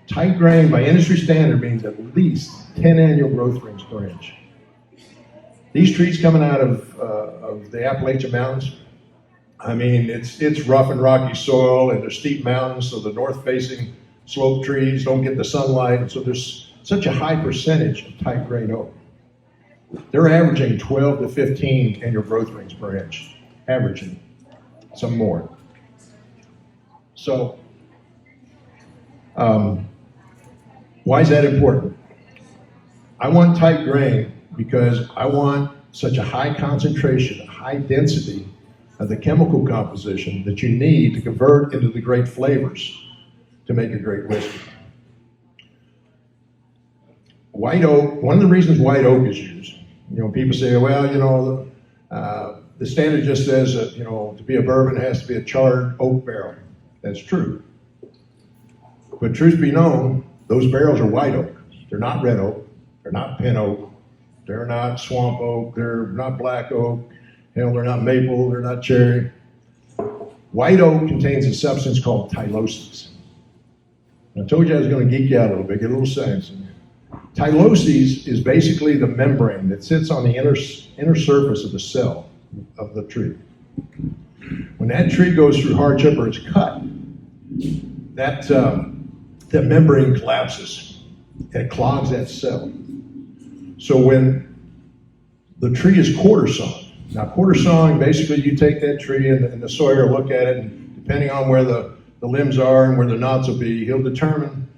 Tight grain by industry standard means at least 10 annual growth rings per inch. These trees coming out of the Appalachian Mountains, I mean, it's rough and rocky soil and they're steep mountains, so the north-facing slope trees don't get the sunlight, and so there's such a high percentage of tight grain oak. They're averaging 12 to 15 annual growth rings per inch, averaging, some more. So, why is that important? I want tight grain because I want such a high concentration, a high density of the chemical composition that you need to convert into the great flavors to make a great whiskey. White oak, one of the reasons white oak is used, people say, well, the standard just says that, to be a bourbon, it has to be a charred oak barrel. That's true. But truth be known, those barrels are white oak. They're not red oak. They're not pin oak. They're not swamp oak. They're not black oak. Hell, they're not maple. They're not cherry. White oak contains a substance called tyloses. I told you I was going to geek you out a little bit, get a little science in there. Tyloses is basically the membrane that sits on the inner surface of the cell of the tree. When that tree goes through hardship or it's cut, that membrane collapses and it clogs that cell. So when the tree is quarter sawn, now quarter sawing, basically you take that tree and the sawyer will look at it, and depending on where the limbs are and where the knots will be, he'll determine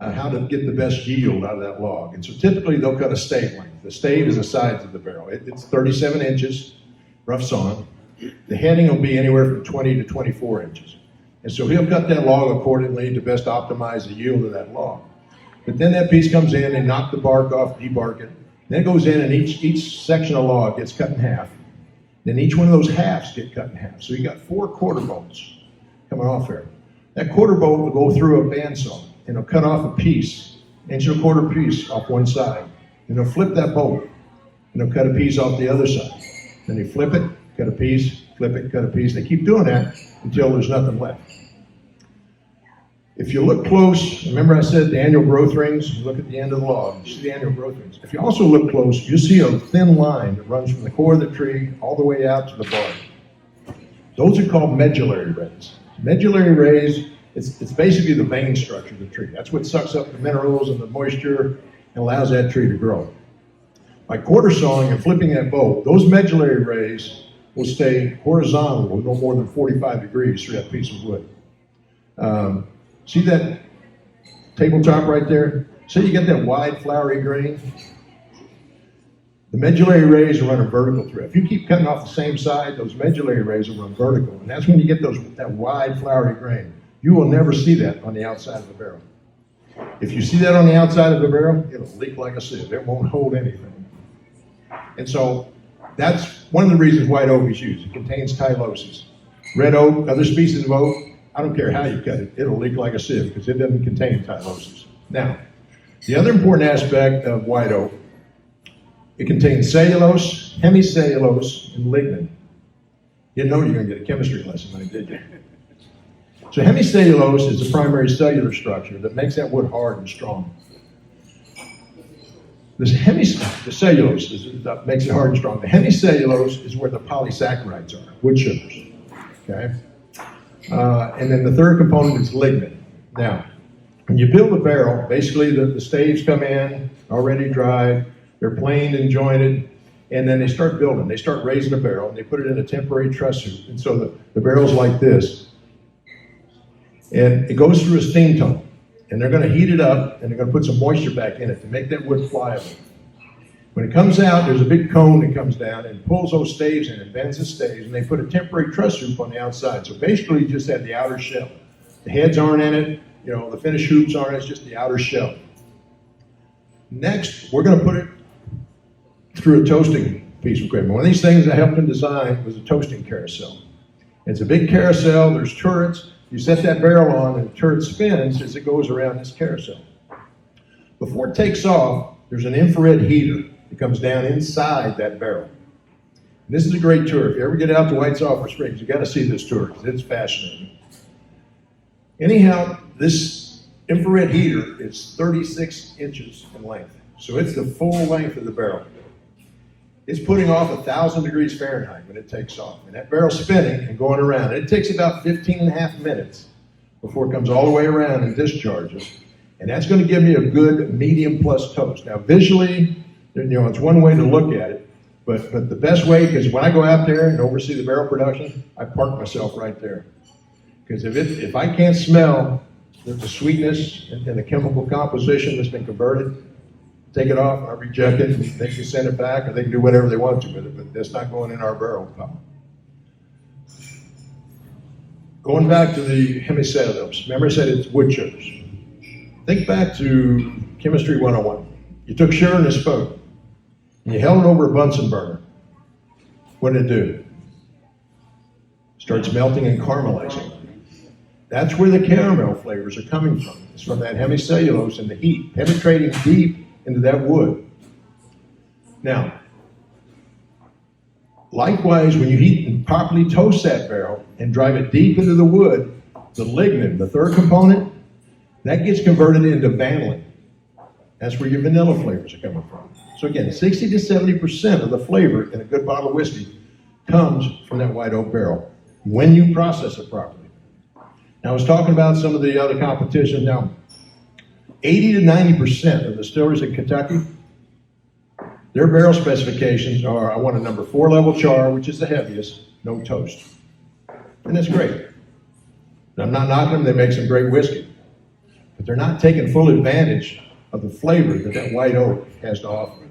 how to get the best yield out of that log. And so typically they'll cut a stave length. The stave is the size of the barrel. It's 37 inches, rough sawn. The heading will be anywhere from 20 to 24 inches. And so he'll cut that log accordingly to best optimize the yield of that log. But then that piece comes in, they knock the bark off, debark it, Then it goes in, and each section of log gets cut in half. Then each one of those halves get cut in half. So you got 4 quarter bones coming off there. That quarter bone will go through a bandsaw, and it'll cut off a piece, 1.25 inch piece off one side. And they'll flip that bolt, and they'll cut a piece off the other side. Then they flip it, cut a piece, flip it, cut a piece. They keep doing that until there's nothing left. If you look close, remember I said the annual growth rings? You look at the end of the log, you see the annual growth rings. If you also look close, you see a thin line that runs from the core of the tree all the way out to the bark. Those are called medullary rays. Medullary rays, it's basically the vein structure of the tree. That's what sucks up the minerals and the moisture and allows that tree to grow. By quarter sawing and flipping that bolt, those medullary rays will stay horizontal, no more than 45 degrees through that piece of wood. See that tabletop right there? So you get that wide flowery grain. The medullary rays will run a vertical through it. If you keep cutting off the same side, those medullary rays will run vertical. And that's when you get that wide flowery grain. You will never see that on the outside of the barrel. If you see that on the outside of the barrel, it'll leak like a sieve. It won't hold anything. And so that's one of the reasons white oak is used. It contains tyloses. Red oak, other species of oak, I don't care how you cut it, it'll leak like a sieve because it doesn't contain tyloses. Now, the other important aspect of white oak, it contains cellulose, hemicellulose, and lignin. You didn't know you were going to get a chemistry lesson, honey, did you? So hemicellulose is the primary cellular structure that makes that wood hard and strong. The cellulose is that makes it hard and strong. The hemicellulose is where the polysaccharides are, wood sugars. Okay? And then the third component is lignin. Now, when you build a barrel, basically the staves come in already dried, they're planed and jointed, and then they start building. They start raising a barrel, and they put it in a temporary truss hoop. And so the barrel's like this. And it goes through a steam tunnel. And they're going to heat it up, and they're going to put some moisture back in it to make that wood pliable. When it comes out, there's a big cone that comes down and pulls those staves in and bends the staves, and they put a temporary truss hoop on the outside. So basically, you just have the outer shell. The heads aren't in it, the finished hoops aren't, it's just the outer shell. Next, we're going to put it through a toasting piece of equipment. One of these things I helped them design was a toasting carousel. It's a big carousel, there's turrets. You set that barrel on and the turret spins as it goes around this carousel. Before it takes off, there's an infrared heater that comes down inside that barrel. And this is a great tour. If you ever get out to White Sulphur Springs, you got to see this tour because it's fascinating. Anyhow, this infrared heater is 36 inches in length. So it's the full length of the barrel. It's putting off 1,000 degrees Fahrenheit when it takes off. And that barrel's spinning and going around. And it takes about 15.5 minutes before it comes all the way around and discharges. And that's going to give me a good medium plus toast. Now visually, it's one way to look at it. But the best way, because when I go out there and oversee the barrel production, I park myself right there. Because if I can't smell the sweetness and the chemical composition that's been converted, take it off, I reject it, and they can send it back, or they can do whatever they want to with it, but that's not going in our barrel pile. Going back to the hemicellulose, remember I said it's wood sugars. Think back to Chemistry 101. You took sugar in a spoon, and you held it over a Bunsen burner. What did it do? Starts melting and caramelizing. That's where the caramel flavors are coming from. It's from that hemicellulose and the heat penetrating deep into that wood. Now, likewise, when you heat and properly toast that barrel and drive it deep into the wood, the lignin, the third component, that gets converted into vanillin. That's where your vanilla flavors are coming from. So again, 60 to 70% of the flavor in a good bottle of whiskey comes from that white oak barrel when you process it properly. Now, I was talking about some of the other competition. Now, 80 to 90% of the distilleries in Kentucky, their barrel specifications are, I want a number 4 level char, which is the heaviest, no toast. And that's great. And I'm not knocking them, they make some great whiskey. But they're not taking full advantage of the flavor that white oak has to offer.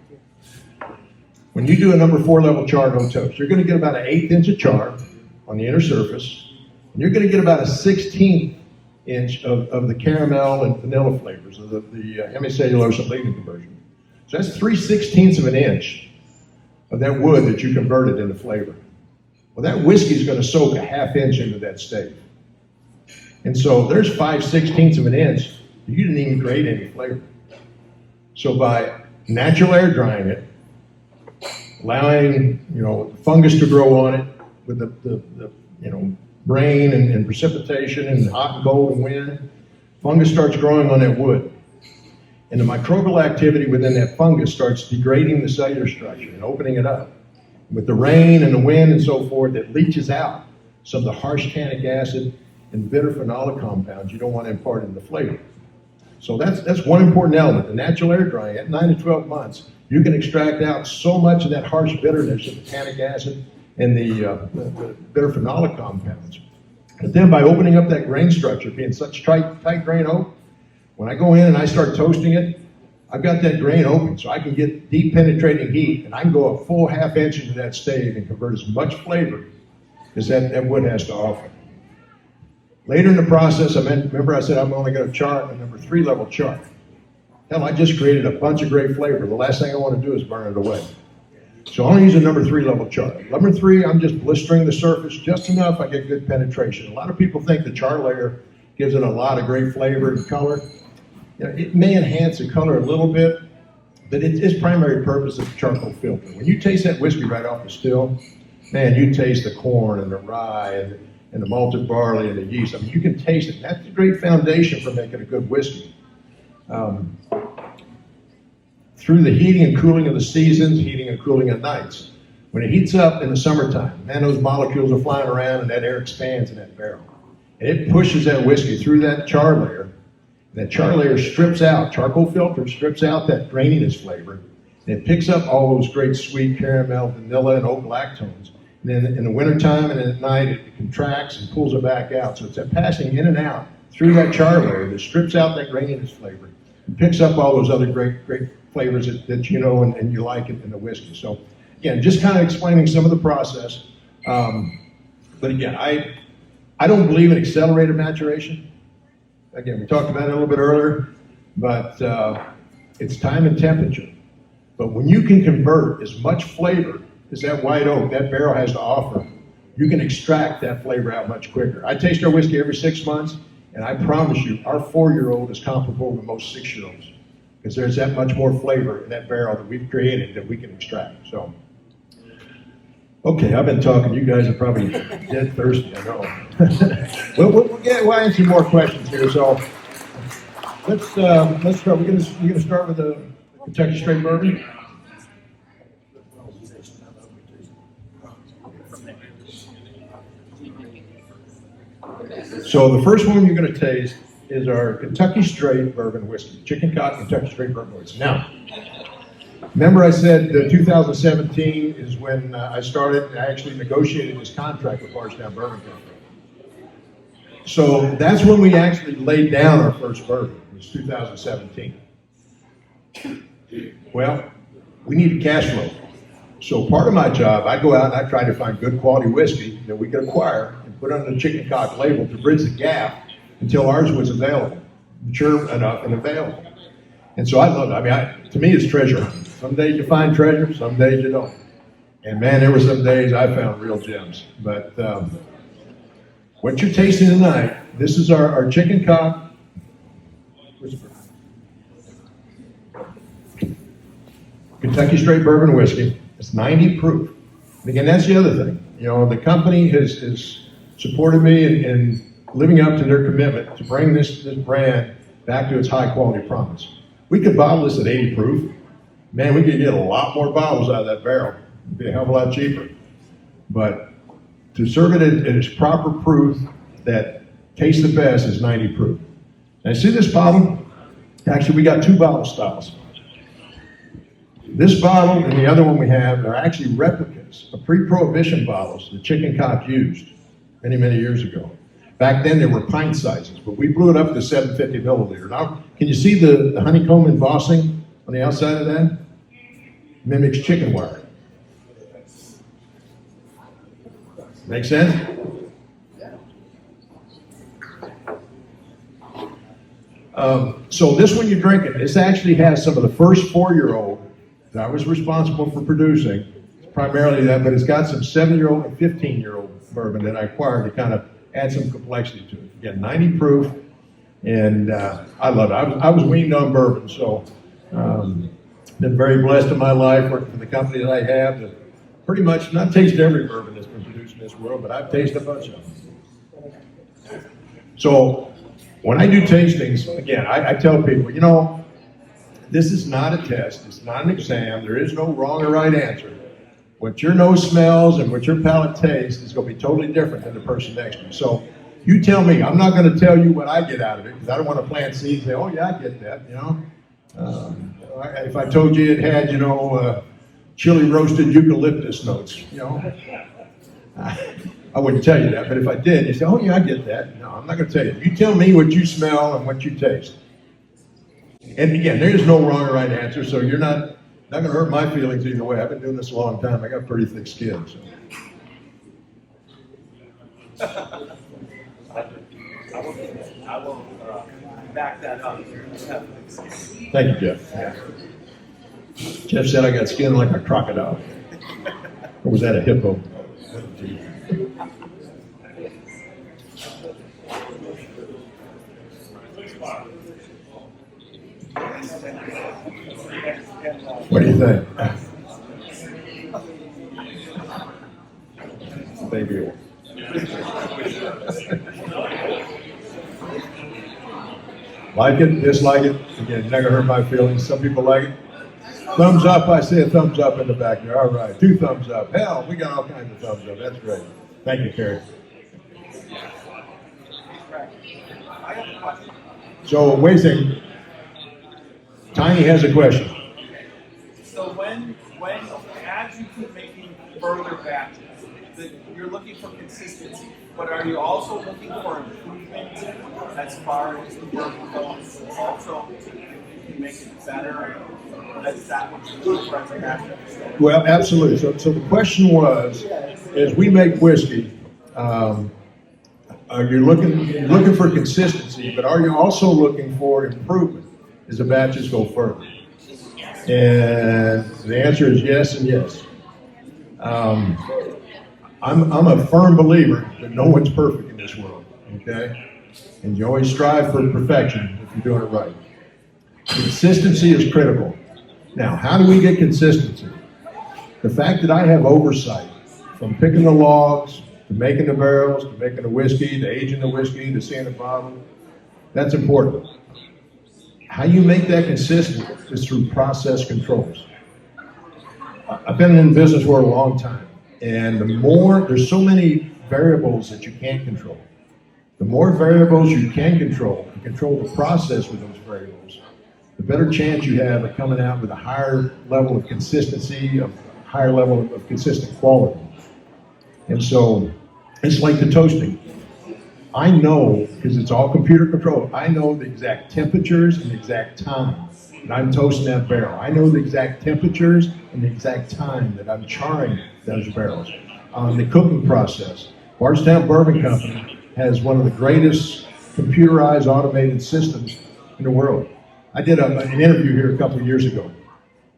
When you do a number 4 level char, no toast, you're going to get about an 1/8 inch of char on the inner surface, and you're going to get about a 1/16 inch of the caramel and vanilla flavors of the hemicellulose and lignin conversion. So that's 3/16 of an inch of that wood that you converted into flavor. Well, that whiskey is going to soak a half inch into that stave. And so there's 5/16 of an inch. You didn't even grate any flavor. So by natural air drying it, allowing fungus to grow on it with the rain and precipitation and hot and cold and wind, fungus starts growing on that wood. And the microbial activity within that fungus starts degrading the cellular structure and opening it up. With the rain and the wind and so forth, it leaches out some of the harsh tannic acid and bitter phenolic compounds you don't want to impart in the flavor. So that's one important element. The natural air drying, at 9 to 12 months, you can extract out so much of that harsh bitterness of the tannic acid and the bitter phenolic compounds. But then by opening up that grain structure, being such tight grain oak, when I go in and I start toasting it, I've got that grain open, so I can get deep penetrating heat, and I can go a full half inch into that stave and convert as much flavor as that wood has to offer. Later in the process, remember I said I'm only going to chart a number 3 level chart. Hell, I just created a bunch of great flavor. The last thing I want to do is burn it away. So I only use a number 3 level chart. Number 3, I'm just blistering the surface just enough I get good penetration. A lot of people think the char layer gives it a lot of great flavor and color. It may enhance the color a little bit, but its primary purpose is charcoal filter. When you taste that whiskey right off the still, man, you taste the corn and the rye and the malted barley and the yeast. I mean, you can taste it. That's a great foundation for making a good whiskey. Through the heating and cooling of the seasons, heating and cooling of nights. When it heats up in the summertime, man, those molecules are flying around and that air expands in that barrel. And it pushes that whiskey through that char layer. That char layer strips out, charcoal filter strips out that graininess flavor, and it picks up all those great sweet caramel, vanilla, and oak lactones. And then in the wintertime and at night, it contracts and pulls it back out. So it's that passing in and out through that char layer that strips out that graininess flavor and picks up all those other great flavors that you know and you like in the whiskey. So again, just kind of explaining some of the process. But again, I don't believe in accelerated maturation. Again, we talked about it a little bit earlier, but it's time and temperature. But when you can convert as much flavor as that white oak, that barrel has to offer, you can extract that flavor out much quicker. I taste our whiskey every 6 months, and I promise you, our 4-year-old is comparable to most 6-year-olds because there's that much more flavor in that barrel that we've created that we can extract. So, okay, I've been talking. You guys are probably dead thirsty, I know. We'll answer more questions here. So let's start. We're gonna start with the Kentucky straight bourbon. So the first one you're going to taste is our Kentucky straight bourbon whiskey, Chicken Cock Kentucky straight bourbon whiskey. Now, remember I said 2017 is when I started. I actually negotiated this contract with Bardstown Bourbon Company. So that's when we actually laid down our first bourbon. It was 2017. Well, we needed cash flow. So part of my job, I go out and I try to find good quality whiskey that we could acquire and put under the Chicken Cock label to bridge the gap until ours was available, mature enough and available. And so I love it. I mean, to me, it's treasure hunting. Some days you find treasure, some days you don't. And man, there were some days I found real gems. But what you're tasting tonight, this is our Chicken Cock. Kentucky straight bourbon whiskey. It's 90 proof. And again, that's the other thing. You know, the company has supported me in living up to their commitment to bring this brand back to its high quality promise. We could bottle this at 80 proof. Man, we could get a lot more bottles out of that barrel. It'd be a hell of a lot cheaper. But to serve it at its proper proof that tastes the best is 90 proof. And see this bottle? Actually, we got 2 bottle styles. This bottle and the other one we have are actually replicas of pre-prohibition bottles that Chicken Cock used many, many years ago. Back then, there were pint sizes, but we blew it up to 750 milliliter. Now, can you see the honeycomb embossing on the outside of that? Mimics chicken wire. Make sense? So this one you're drinking, this actually has some of the first 4-year-old that I was responsible for producing. It's primarily that, but it's got some 7-year-old and 15-year-old bourbon that I acquired to kind of add some complexity to it. Again, 90 proof, and I love it. I was weaned on bourbon, so been very blessed in my life working for the company that I have to pretty much not taste every bourbon that's been produced in this world, but I've tasted a bunch of them. So when I do tastings, again, I tell people, you know, this is not a test. It's not an exam. There is no wrong or right answer. What your nose smells and what your palate tastes is going to be totally different than the person next to you. So you tell me. I'm not going to tell you what I get out of it because I don't want to plant seeds and say, oh, yeah, I get that, you know. If I told you it had, you know, chili roasted eucalyptus notes, you know, I wouldn't tell you that. But if I did, you say, oh, yeah, I get that. No, I'm not going to tell you. You tell me what you smell and what you taste. And again, there is no wrong or right answer, so you're not going to hurt my feelings either way. I've been doing this a long time. I got pretty thick skin. So. I will back that up. Thank you, Jeff. Yeah. Jeff said I got skin like a crocodile. Or was that a hippo? What do you think? Baby. Like it, dislike it. Again, you're not gonna hurt my feelings. Some people like it. Thumbs up, I see a thumbs up in the back there. All right, 2 thumbs up. Hell, we got all kinds of thumbs up. That's great. Thank you, Carrie. So, wait a second. Tiny has a question. So when as you keep making further batches, you're looking for consistency, but are you also looking for improvement as far as the bourbon goes? Also, you make it better. Is that what you're looking for as a batch? Well, absolutely. So the question was, as we make whiskey, are you looking for consistency, but are you also looking for improvement as the batches go further? And the answer is yes and yes. I'm a firm believer that no one's perfect in this world, okay? And you always strive for perfection if you're doing it right. Consistency is critical. Now, how do we get consistency? The fact that I have oversight from picking the logs, to making the barrels, to making the whiskey, to aging the whiskey, to seeing the bottle, that's important. How you make that consistent is through process controls. I've been in the business for a long time, and there's so many variables that you can't control. The more variables you can control, and control the process with those variables, the better chance you have of coming out with a higher level of consistency, a higher level of consistent quality. And so, it's like the toasting. I know, because it's all computer controlled, I know the exact temperatures and the exact time that I'm toasting that barrel. I know the exact temperatures and the exact time that I'm charring those barrels. The cooking process. Bardstown Bourbon Company has one of the greatest computerized automated systems in the world. I did an interview here a couple of years ago,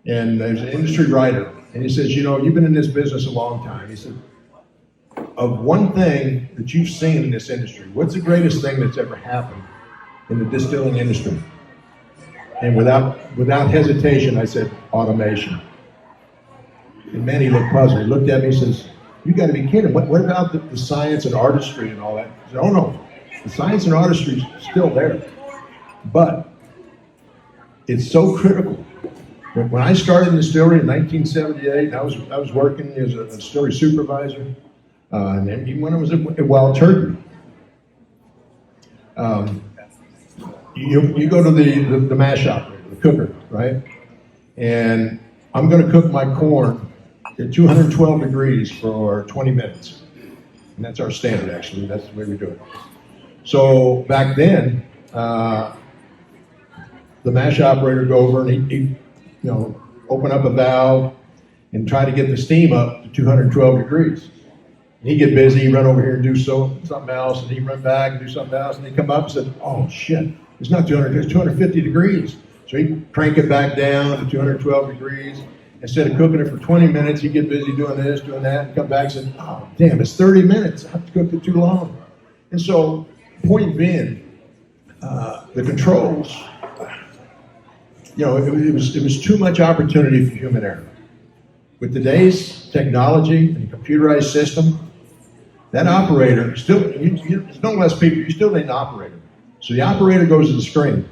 and there's an industry writer, and he says, you know, you've been in this business a long time. He said, of one thing that you've seen in this industry, what's the greatest thing that's ever happened in the distilling industry? And without hesitation, I said, automation. And man, he looked puzzled. He looked at me and says, you got to be kidding. What about the science and artistry and all that? I said, oh no, the science and artistry is still there. But it's so critical. When I started in the distillery in 1978, I was working as a distillery supervisor. And then even when I was at Wild Turkey, you go to the mash operator, the cooker, right? And I'm going to cook my corn at 212 degrees for 20 minutes. And that's our standard, actually. That's the way we do it. So back then, the mash operator would go over and he'd open up a valve and try to get the steam up to 212 degrees. He'd get busy, he'd run over here and do something else, and he'd run back and do something else, and he'd come up and said, oh shit, it's not 200, it's 250 degrees. So he'd crank it back down to 212 degrees, Instead of cooking it for 20 minutes, he'd get busy doing this, doing that, and come back and say, oh, damn, it's 30 minutes. I've cooked it too long. And so, point being, the controls, it was too much opportunity for human error. With today's technology and computerized system, that operator still, there's no less people, you still need an operator. So the operator goes to the screen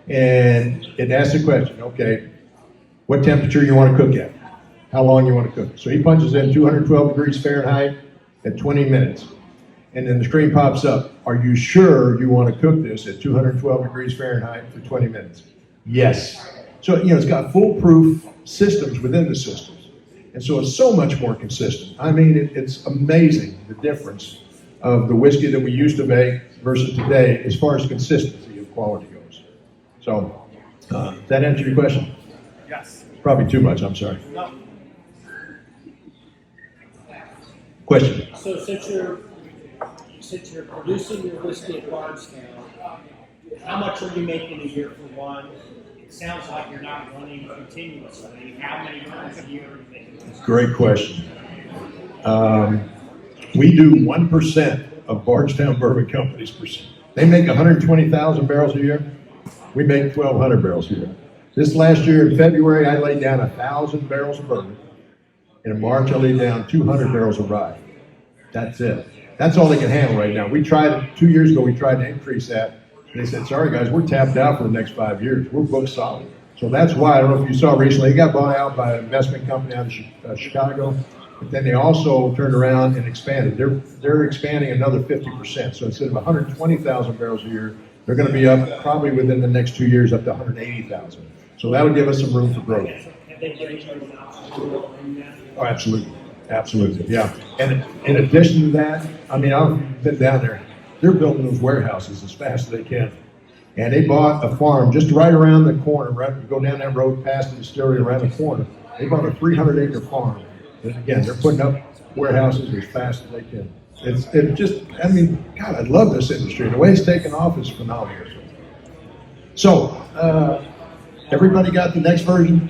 and it asks the question, okay, what temperature you want to cook at? How long you want to cook it? So he punches in 212 degrees Fahrenheit at 20 minutes. And then the screen pops up. Are you sure you want to cook this at 212 degrees Fahrenheit for 20 minutes? Yes. So, it's got foolproof systems within the systems. And so it's so much more consistent. I mean, it's amazing the difference of the whiskey that we used to make versus today as far as consistency of quality goes. So, does that answer your question? Yes. Probably too much, I'm sorry. No. Question? So since you're producing your whiskey at Bardstown, how much are you making a year for one? It sounds like you're not running continuously. How many runs a year are you making? Great question. We do 1% of Bardstown Bourbon Company's percent. They make 120,000 barrels a year. We make 1,200 barrels a year. This last year in February, I laid down 1,000 barrels of bourbon. In March, I laid down 200 barrels of rye. That's it. That's all they can handle right now. We tried, 2 years ago, we tried to increase that. They said, sorry guys, we're tapped out for the next 5 years. We're booked solid. So that's why, I don't know if you saw recently, it got bought out by an investment company out of Chicago. But then they also turned around and expanded. They're expanding another 50%. So instead of 120,000 barrels a year, they're going to be up probably within the next 2 years up to 180,000. So that'll give us some room for growth. Oh, absolutely. Absolutely, yeah. And in addition to that, I mean, I've been down there. They're building those warehouses as fast as they can. And they bought a farm just right around the corner, right? You go down that road past the distillery around the corner. They bought a 300-acre farm. And again, they're putting up warehouses as fast as they can. It just, I mean, God, I love this industry. The way it's taken off is phenomenal. So, everybody got the next version?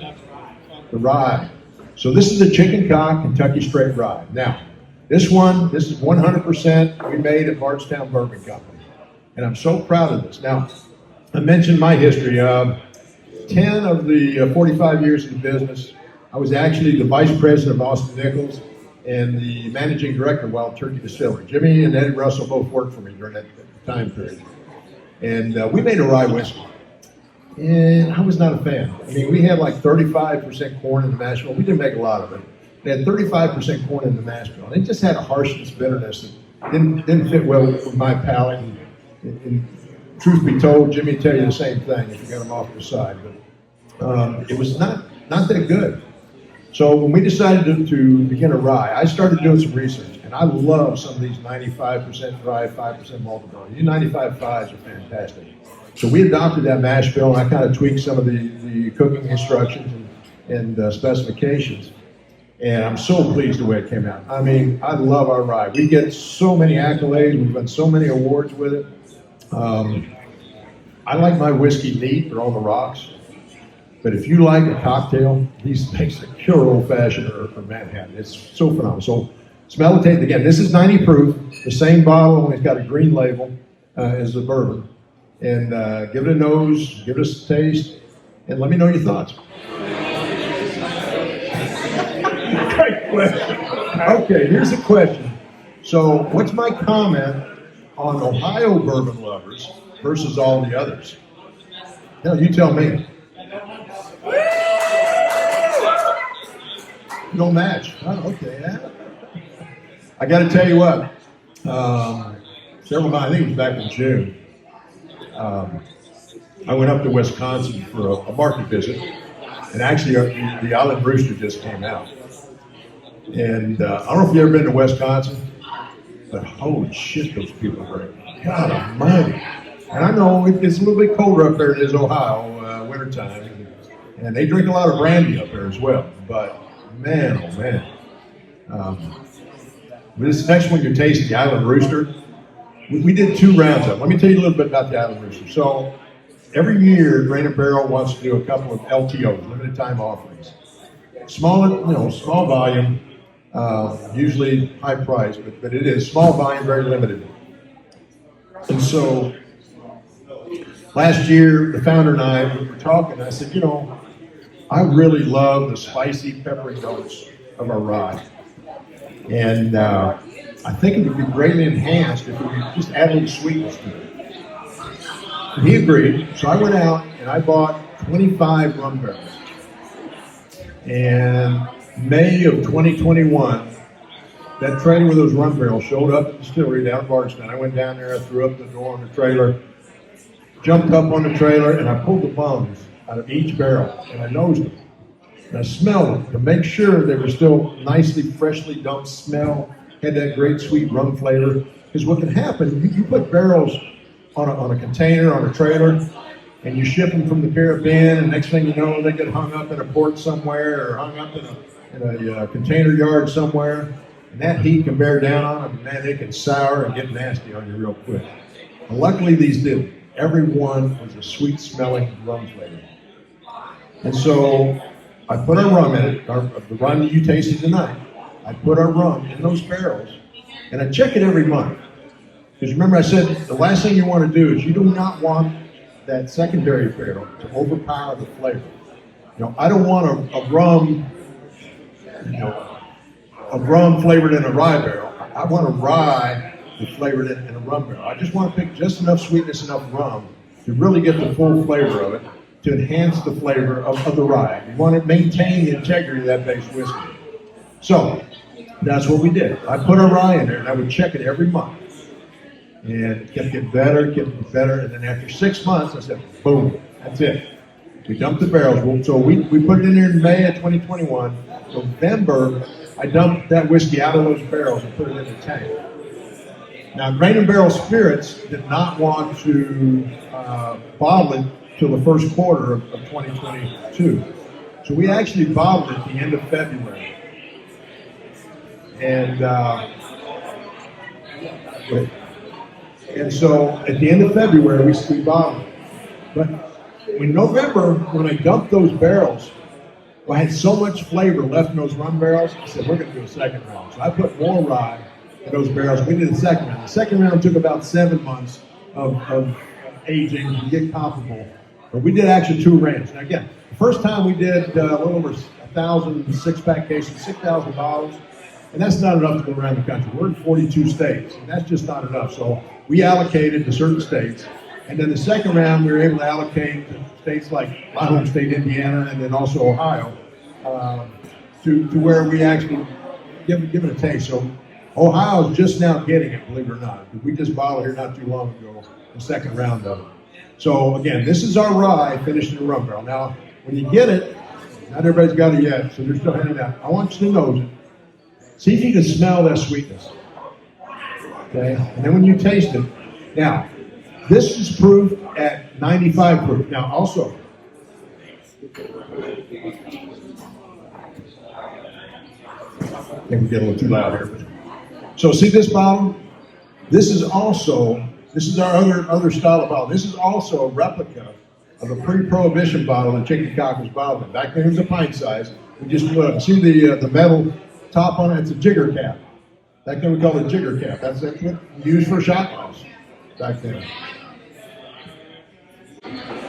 The rye. So this is a chicken cock Kentucky straight rye. Now, this is 100% we made at Bardstown Bourbon Company. And I'm so proud of this. Now, I mentioned my history. 10 of the 45 years in business, I was actually the vice president of Austin Nichols and the managing director of Wild Turkey Distillery. Jimmy and Eddie Russell both worked for me during that time period. And we made a rye whiskey. And I was not a fan. I mean, we had like 35% corn in the mash bill. We didn't make a lot of it. We had 35% corn in the mash bill. And it just had a harshness, bitterness that didn't fit well with my palate. And truth be told, Jimmy would tell you the same thing if you got him off the side. But it was not that good. So when we decided to begin a rye, I started doing some research. And I love some of these 95% rye, 5% malt bill. These 95.5s are fantastic. So we adopted that mash bill, and I kind of tweaked some of the cooking instructions and specifications. And I'm so pleased the way it came out. I mean, I love our rye. We get so many accolades. We've won so many awards with it. I like my whiskey neat or on the rocks. But if you like a cocktail, these things are pure old-fashioned or Manhattan. It's so phenomenal. So smell and taste. Again, this is 90 proof. The same bottle, only it's got a green label as the bourbon. And give it a nose, give it a taste, and let me know your thoughts. Great question. Okay, here's a question. So, what's my comment on Ohio bourbon lovers versus all the others? No, you tell me. Don't match. Oh, okay. Yeah. I got to tell you what. Several months, I think it was back in June. I went up to Wisconsin for a market visit, and actually the Island Rooster just came out. And I don't know if you've ever been to Wisconsin, but holy shit, those people are great. God almighty. And I know it's a little bit colder up there than it is Ohio, wintertime, and they drink a lot of brandy up there as well. But man, oh man. This next one you're tasting, the Island Rooster, we did 2 rounds of it. Let me tell you a little bit about the Island Rooster. So every year, Grain and Barrel wants to do a couple of LTOs, limited time offerings. Small, small volume, usually high price, but it is small volume, very limited. And so last year, the founder and I we were talking. I said, I really love the spicy, peppery notes of our rye. And I think it would be greatly enhanced if we just add a little sweetness to it. And he agreed. So I went out and I bought 25 rum barrels. And May of 2021, that trailer with those rum barrels showed up at the distillery down in Bardstown. I went down there, I threw up the door on the trailer, jumped up on the trailer, and I pulled the bums out of each barrel, and I nosed them. And I smelled them to make sure they were still nicely, freshly dumped smell, had that great sweet rum flavor. Because what can happen, you put barrels on a container, on a trailer, and you ship them from the Caribbean, and next thing you know, they get hung up in a port somewhere or hung up in a container yard somewhere. And that heat can bear down on them, and man, they can sour and get nasty on you real quick. And luckily, these didn't. Every one was a sweet-smelling rum flavor. And so I put our rum in it, the rum that you tasted tonight. I put our rum in those barrels, and I check it every month. Because remember I said, the last thing you want to do is you do not want that secondary barrel to overpower the flavor. I don't want a rum, a rum flavored in a rye barrel. I want a rye that's flavored in a rum barrel. I just want to pick just enough sweetness, enough rum to really get the full flavor of it, to enhance the flavor of the rye. You want to maintain the integrity of that base whiskey. So that's what we did. I put a rye in there, and I would check it every month. And it kept getting better, and then after 6 months, I said, boom, that's it. We dumped the barrels. So we put it in there in May of 2021. November, I dumped that whiskey out of those barrels and put it in the tank. Now, Grain and Barrel Spirits did not want to bottle it till the first quarter of 2022. So we actually bottled it at the end of February. And so at the end of February, we bottled it. But in November, when I dumped those barrels, I had so much flavor left in those rum barrels, I said, we're going to do a second round. So I put more rye in those barrels. We did the second round. The second round took about 7 months of aging to get comparable. But we did actually 2 rounds. Now again, the first time we did a little over 1,000 6-pack cases, 6,000 bottles. And that's not enough to go around the country. We're in 42 states, and that's just not enough. So we allocated to certain states. And then the second round, we were able to allocate to states like my home state, Indiana, and then also Ohio, to where we actually give it a taste. So Ohio is just now getting it, believe it or not. We just bottled here not too long ago, the second round of it. So again, this is our rye finished in a rum barrel. Now, when you get it, not everybody's got it yet, so they're still handing it out. I want you to nose it. See if you can smell that sweetness. Okay? And then when you taste it, now, this is proof at 95 proof. Now, also, I think we're getting a little too loud here. So see this bottle? This is our other style of bottle. This is also a replica of a pre-prohibition bottle that Chicken Cock was bottled in. Back then it was a pint size. We just see the metal top on it. It's a jigger cap. Back then we called it jigger cap. That's what we used for shot glass back then.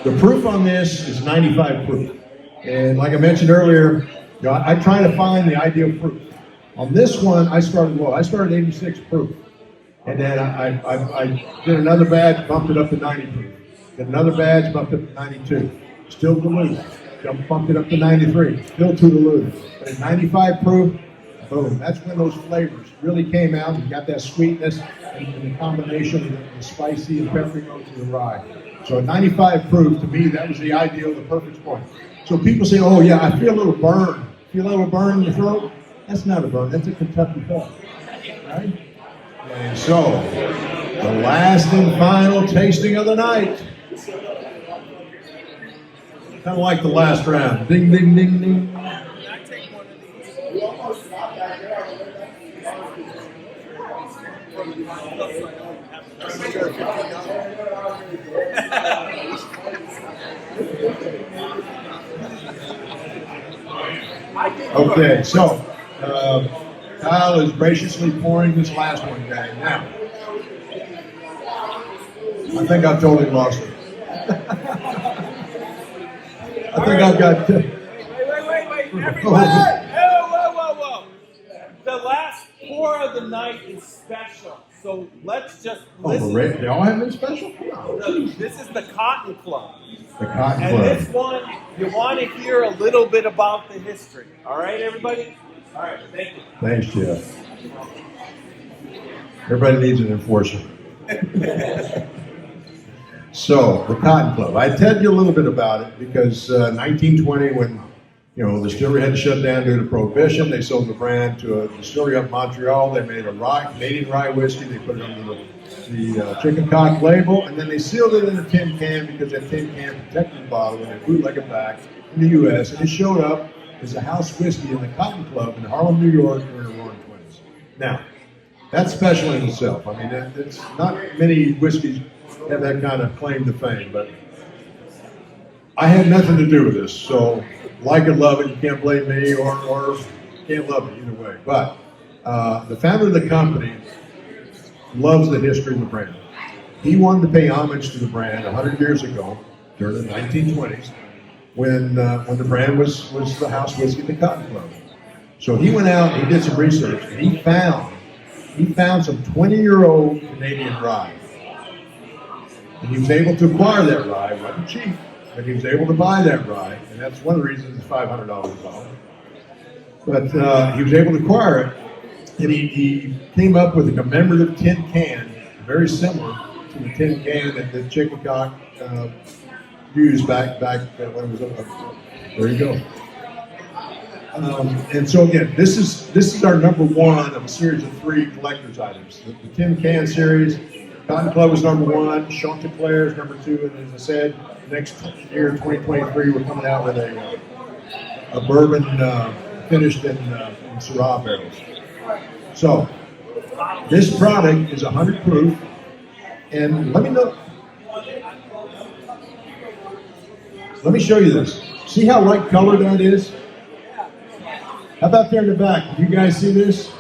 The proof on this is 95 proof. And like I mentioned earlier, I try to find the ideal proof. On this one, I started low. I started 86 proof. And then I did another batch, bumped it up to 90 proof. Did another batch, bumped it up to 92. Still diluted. Bumped it up to 93. Still too diluted. But at 95 proof, boom. That's when those flavors really came out. You got that sweetness and the combination of the spicy and peppery notes of the rye. So at 95 proof, to me, that was the ideal, the perfect point. So people say, oh yeah, I feel a little burn. Feel a little burn in the throat? That's not a burn, that's a Kentucky Bourbon, right? And so, the last and final tasting of the night. Kind of like the last round. Ding, ding, ding, ding. Okay, so Kyle is graciously pouring this last one, guy. Now, I think I've totally lost it. I think I've got. Wait. Everybody! Whoa. The last pour of the night is special. So let's just listen. They all have been special? This is the Cotton Club. The Cotton And Club. this one, you want to hear a little bit about the history. All right, everybody? All right, thank you. Thanks, Jeff. Everybody needs an enforcer. So, the Cotton Club. I tell you a little bit about it because 1920, when the distillery had to shut down due to Prohibition, they sold the brand to a distillery up in Montreal. They made a Canadian rye whiskey. They put it under the chicken cock label, and then they sealed it in a tin can because that tin can protected the bottle when they bootleg it back in the U.S. And it showed up as a house whiskey in the Cotton Club in Harlem, New York during the Roaring Twenties. Now, that's special in itself. I mean, it's not many whiskeys have that kind of claim to fame, but I had nothing to do with this, so like it, love it, you can't blame me, or can't love it, either way. But the founder of the company loves the history of the brand. He wanted to pay homage to the brand 100 years ago, during the 1920s, when the brand was the house whiskey at the Cotton Club. So he went out, he did some research, and he found some 20-year-old Canadian rye. And he was able to acquire that rye. It wasn't cheap, but he was able to buy that rye, and that's one of the reasons it's $500 a bottle. But he was able to acquire it, and he came up with a commemorative tin can, very similar to the tin can that the chicken cock used back when it was there you go. And so again, this is our number one of a series of 3 collector's items. The tin can series. Cotton Club was number 1, Chanticleer is number 2, and as I said, next year, 2023, we're coming out with a bourbon finished in Syrah barrels. So, this product is 100 proof, and let me show you this. See how light colored that is? How about there in the back? Can you guys see this?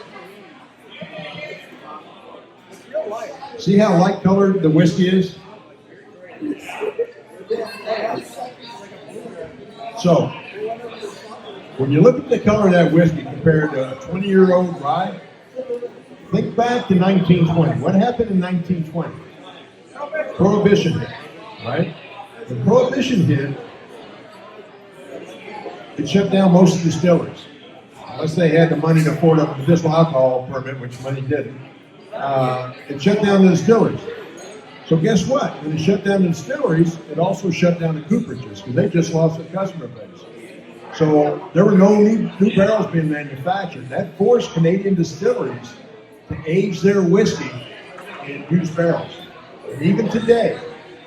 See how light colored the whiskey is? So, when you look at the color of that whiskey compared to a 20-year-old rye, think back to 1920. What happened in 1920? Prohibition hit, right? When Prohibition hit, it shut down most of the distilleries. Unless they had the money to afford a medicinal alcohol permit, which many didn't. It shut down the distilleries. So guess what? When it shut down the distilleries, it also shut down the cooperages because they just lost their customer base. So there were no new barrels being manufactured. That forced Canadian distilleries to age their whiskey in used barrels. And even today,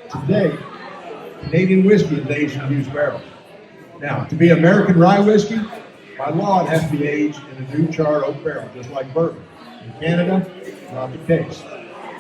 Canadian whiskey is aged in used barrels. Now, to be American rye whiskey, by law it has to be aged in a new charred oak barrel, just like bourbon. In Canada, not the case.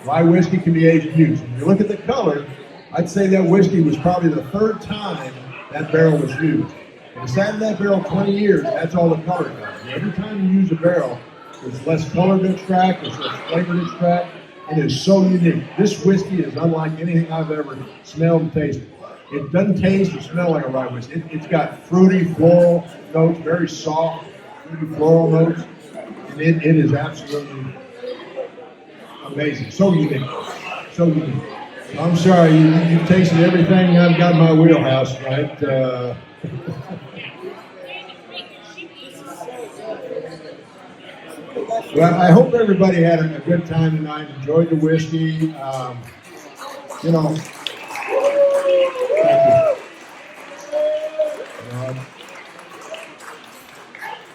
Rye whiskey can be aged in used. When you look at the color, I'd say that whiskey was probably the 3rd time that barrel was used. If it sat in that barrel 20 years, that's all the color got. And every time you use a barrel, there's less color to extract, there's less flavor to extract. It is so unique. This whiskey is unlike anything I've ever smelled and tasted. It doesn't taste or smell like a rye whiskey. It's got fruity, floral notes, very soft, fruity, floral notes. And it is absolutely amazing. So unique. So unique. So I'm sorry, you've tasted everything I've got in my wheelhouse, right? Well, I hope everybody had a good time tonight, enjoyed the whiskey.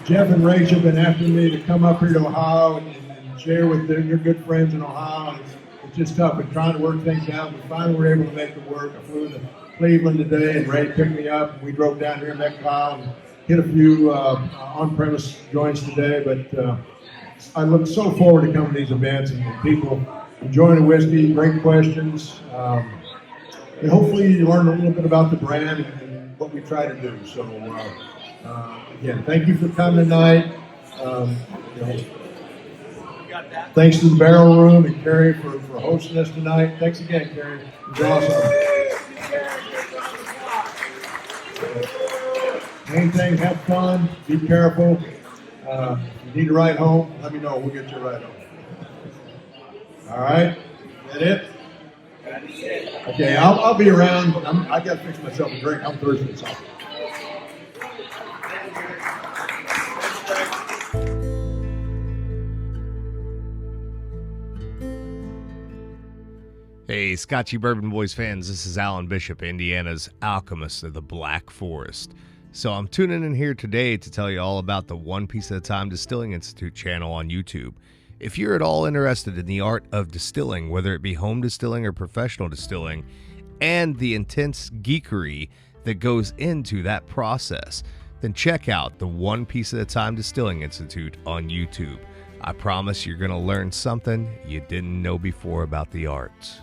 Jeff and Rach have been asking me to come up here to Ohio and share with your good friends in Ohio. It's just tough. We're trying to work things out. We finally were able to make it work. I flew to Cleveland today, and Ray picked me up. And we drove down here and met Kyle and hit a few on-premise joints today. But I look so forward to coming to these events and people enjoying the whiskey, great questions. And hopefully you learn a little bit about the brand and what we try to do. So Again, thank you for coming tonight. You know, thanks to the Barrel Room and Carrie for hosting us tonight. Thanks again, Carrie. It was awesome. Main thing, have fun, be careful. If you need a ride home, let me know. We'll get you a ride home. All right? Is that it? Okay, I'll be around. I got to fix myself a drink. I'm thirsty. So. Hey, Scotchy Bourbon Boys fans, this is Alan Bishop, Indiana's alchemist of the Black Forest. So I'm tuning in here today to tell you all about the One Piece at a Time Distilling Institute channel on YouTube. If you're at all interested in the art of distilling, whether it be home distilling or professional distilling, and the intense geekery that goes into that process, then check out the One Piece at a Time Distilling Institute on YouTube. I promise you're going to learn something you didn't know before about the arts.